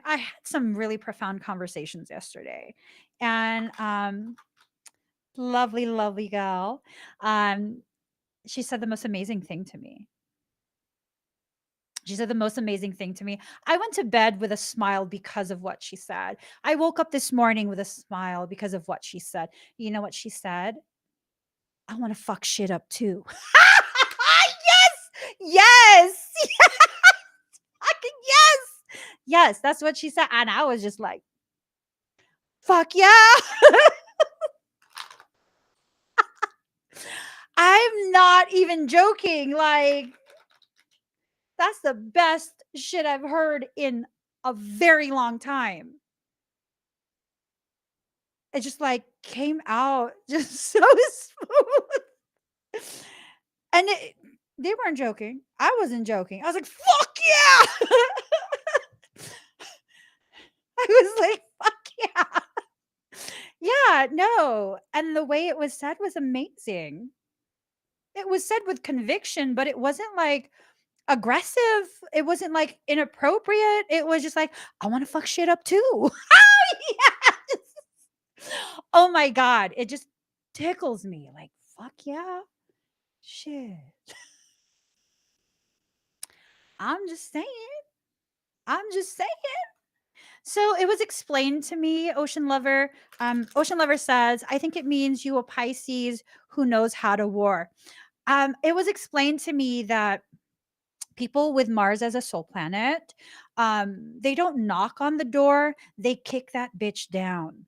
Speaker 1: had some really profound conversations yesterday, and lovely, lovely gal, um, she said the most amazing thing to me. She said the most amazing thing to me. I went to bed with a smile because of what she said. I woke up this morning with a smile because of what she said. You know what she said? I want to fuck shit up too. Yes, yes, fucking yes, yes. That's what she said, and I was just like, "Fuck yeah!" I'm not even joking. Like, that's the best shit I've heard in a very long time. It just like came out just so smooth. And they weren't joking. I wasn't joking. I was like, fuck yeah. I was like, fuck yeah. Yeah, no. And the way it was said was amazing. It was said with conviction, but it wasn't like aggressive. It wasn't like inappropriate. It was just like, I want to fuck shit up too. Yes. Oh my God. It just tickles me. Like, fuck yeah. Shit. I'm just saying. I'm just saying. So it was explained to me, Ocean Lover. Ocean Lover says, I think it means you a Pisces who knows how to war. It was explained to me that people with Mars as a soul planet, they don't knock on the door, they kick that bitch down.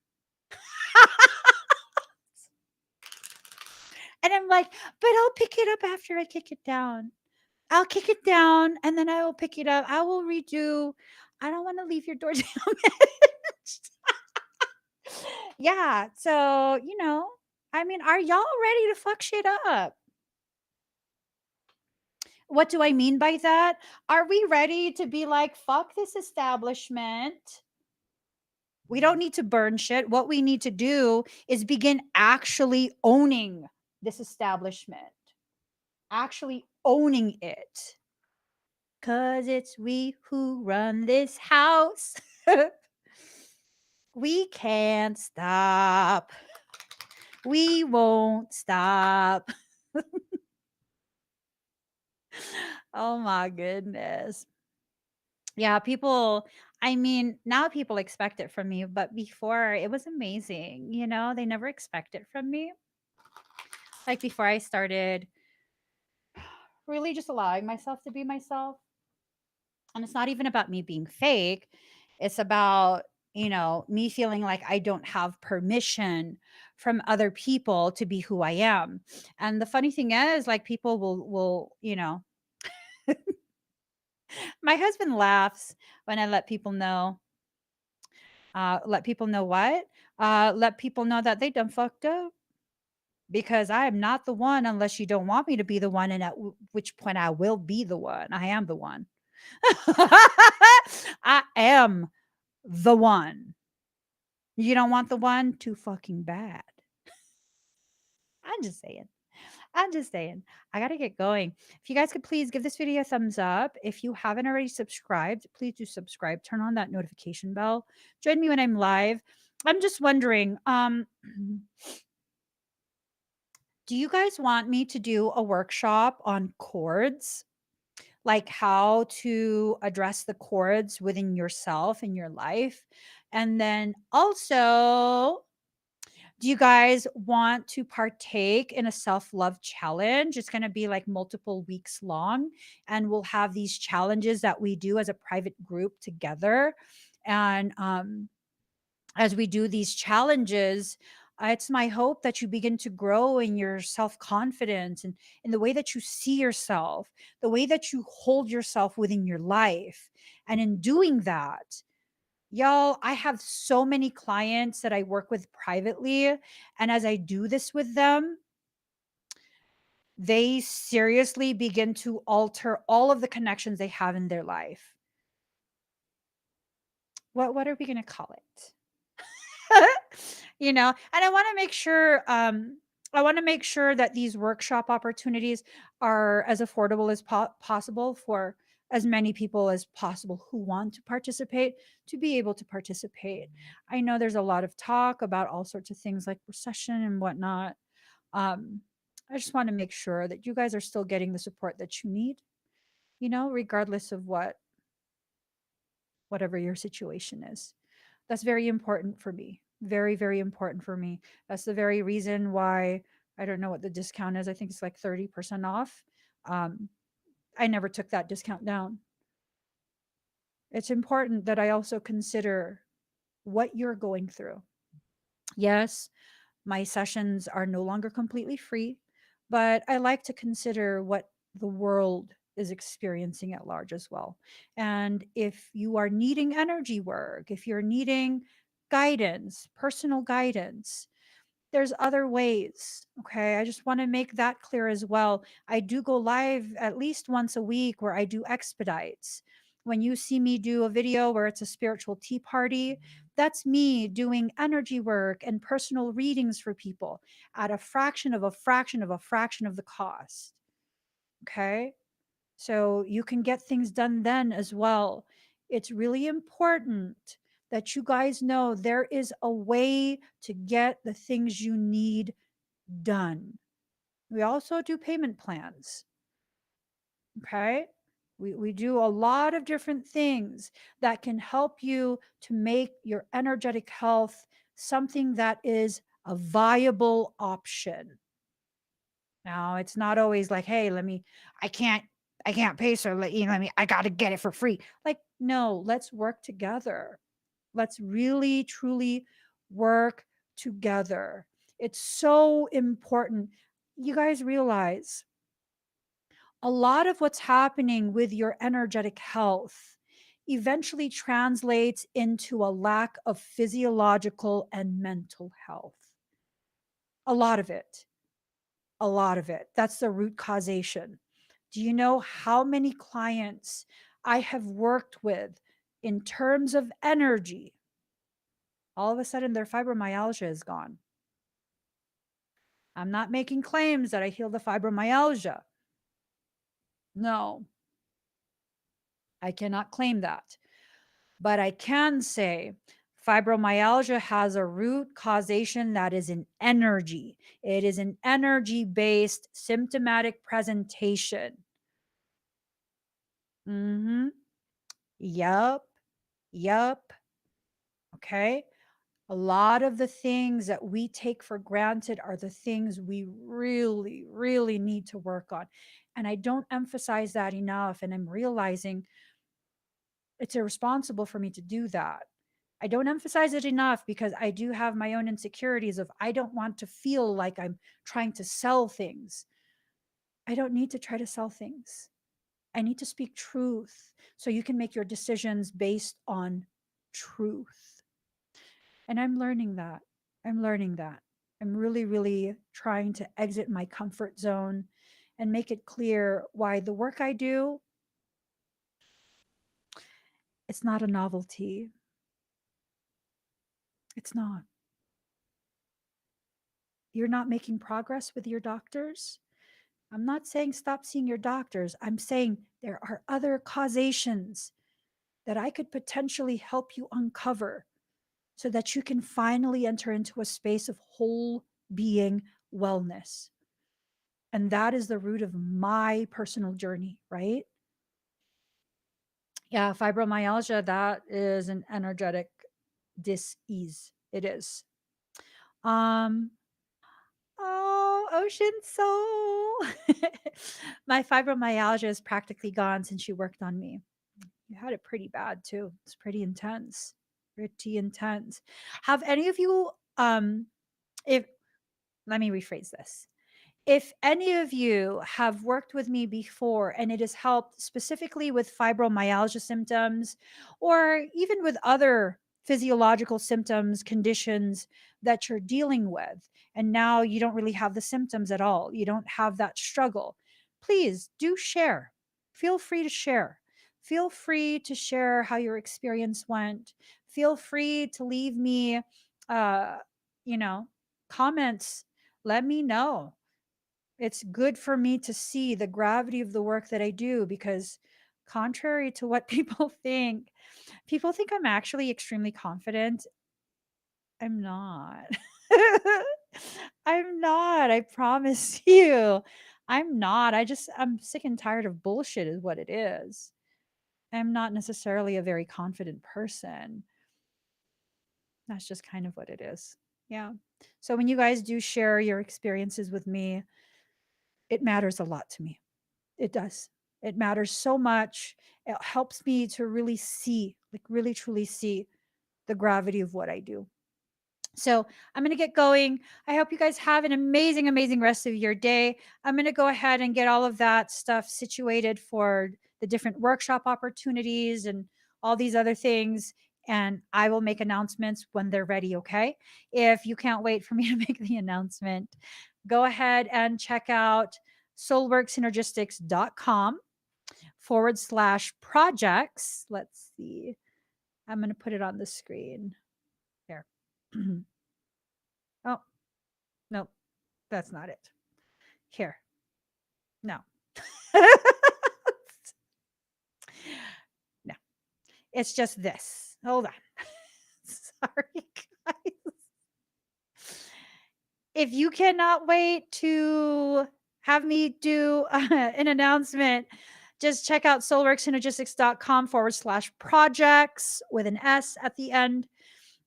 Speaker 1: And I'm like, but I'll pick it up after I kick it down. I'll kick it down and then I will pick it up. I will redo. I don't want to leave your door damaged. Yeah. So, I mean, are y'all ready to fuck shit up? What do I mean by that? Are we ready to be like, fuck this establishment? We don't need to burn shit. What we need to do is begin actually owning this establishment, actually owning it. Cause it's we who run this house. We can't stop. We won't stop. Oh my goodness. Yeah, I mean, now people expect it from me, but before it was amazing. They never expect it from me. Like before I started really just allowing myself to be myself. And it's not even about me being fake. It's about, me feeling like I don't have permission from other people to be who I am. And the funny thing is, like, people will, my husband laughs when I let people know what? Let people know that they done fucked up because I am not the one unless you don't want me to be the one. And at which point I will be the one. I am the one. I am the one. You don't want the one? Too fucking bad. I'm just saying. I'm just saying. I gotta get going. If you guys could please give this video a thumbs up. If you haven't already subscribed, please do subscribe. Turn on that notification bell. Join me when I'm live. I'm just wondering, do you guys want me to do a workshop on chords? Like how to address the chords within yourself in your life? And then also, do you guys want to partake in a self love challenge? It's going to be like multiple weeks long, and we'll have these challenges that we do as a private group together. And as we do these challenges, it's my hope that you begin to grow in your self confidence and in the way that you see yourself, the way that you hold yourself within your life. And in doing that, y'all, I have so many clients that I work with privately. And as I do this with them, they seriously begin to alter all of the connections they have in their life. What are we going to call it? And I want to make sure that these workshop opportunities are as affordable as possible for as many people as possible who want to participate to be able to participate. I know there's a lot of talk about all sorts of things like recession and whatnot. um, I just want to make sure that you guys are still getting the support that you need, regardless of whatever your situation is. That's very important for me. Very, very important for me. That's the very reason why I don't know what the discount is. I think it's like 30% off. Um, I never took that discount down. It's important that I also consider what you're going through. Yes, my sessions are no longer completely free, but I like to consider what the world is experiencing at large as well. And if you are needing energy work, if you're needing guidance, personal guidance, there's other ways. Okay. I just want to make that clear as well. I do go live at least once a week where I do expedites. When you see me do a video where it's a spiritual tea party, that's me doing energy work and personal readings for people at a fraction of a fraction of a fraction of the cost. Okay. So you can get things done then as well. It's really important that you guys know there is a way to get the things you need done. We also do payment plans. Okay. We do a lot of different things that can help you to make your energetic health something that is a viable option. Now, it's not always like, "Hey, I can't I can't pay, so I gotta get it for free." Like, no, let's work together. Let's really, truly work together. It's so important. You guys realize a lot of what's happening with your energetic health eventually translates into a lack of physiological and mental health. A lot of it. A lot of it. That's the root causation. Do you know how many clients I have worked with in terms of energy? All of a sudden, their fibromyalgia is gone. I'm not making claims that I heal the fibromyalgia. No, I cannot claim that. But I can say fibromyalgia has a root causation that is an energy. It is an energy based symptomatic presentation. Mm-hmm. Yup. Yup. Okay. A lot of the things that we take for granted are the things we really, really need to work on. And I don't emphasize that enough. And I'm realizing it's irresponsible for me to do that. I don't emphasize it enough because I do have my own insecurities of I don't want to feel like I'm trying to sell things. I don't need to try to sell things. I need to speak truth so you can make your decisions based on truth. And I'm learning that. I'm learning that. I'm really, really trying to exit my comfort zone and make it clear why the work I do, it's not a novelty. It's not. You're not making progress with your doctors. I'm not saying stop seeing your doctors. I'm saying there are other causations that I could potentially help you uncover so that you can finally enter into a space of whole being wellness. And that is the root of my personal journey, right? Yeah, fibromyalgia, that is an energetic dis-ease. It is. Um, oh, ocean soul. My fibromyalgia is practically gone since you worked on me. You had it pretty bad too. It's pretty intense. Pretty intense. Have any of you if let me rephrase this. If any of you have worked with me before and it has helped specifically with fibromyalgia symptoms or even with other physiological symptoms, conditions that you're dealing with, and now you don't really have the symptoms at all, you don't have that struggle, please do share. Feel free to share. Feel free to share how your experience went. Feel free to leave me, uh, you know, comments. Let me know. It's good for me to see the gravity of the work that I do because, contrary to what people think I'm actually extremely confident. I'm not. I'm not. I promise you. I'm not. I'm sick and tired of bullshit, is what it is. I'm not necessarily a very confident person. That's just kind of what it is. Yeah. So when you guys do share your experiences with me, it matters a lot to me. It does. It matters so much. It helps me to really see, like really truly see the gravity of what I do. So I'm going to get going. I hope you guys have an amazing, amazing rest of your day. I'm going to go ahead and get all of that stuff situated for the different workshop opportunities and all these other things. And I will make announcements when they're ready. Okay. If you can't wait for me to make the announcement, go ahead and check out soulworksynergistics.com/projects. Let's see. I'm going to put it on the screen. There. Oh, nope. That's not it. Here. No. No. It's just this. Hold on. Sorry, guys. If you cannot wait to have me do an announcement, just check out soulworksynergistics.com/projects with an S at the end.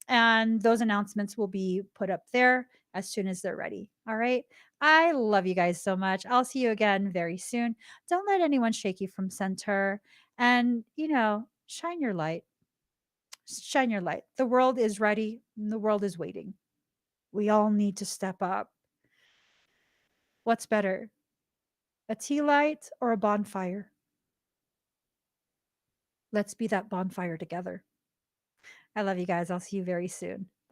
Speaker 1: And those announcements will be put up there as soon as they're ready. All right. I love you guys so much. I'll see you again very soon. Don't let anyone shake you from center. And, shine your light. Shine your light. The world is ready and the world is waiting. We all need to step up. What's better, a tea light or a bonfire? Let's be that bonfire together. I love you guys. I'll see you very soon.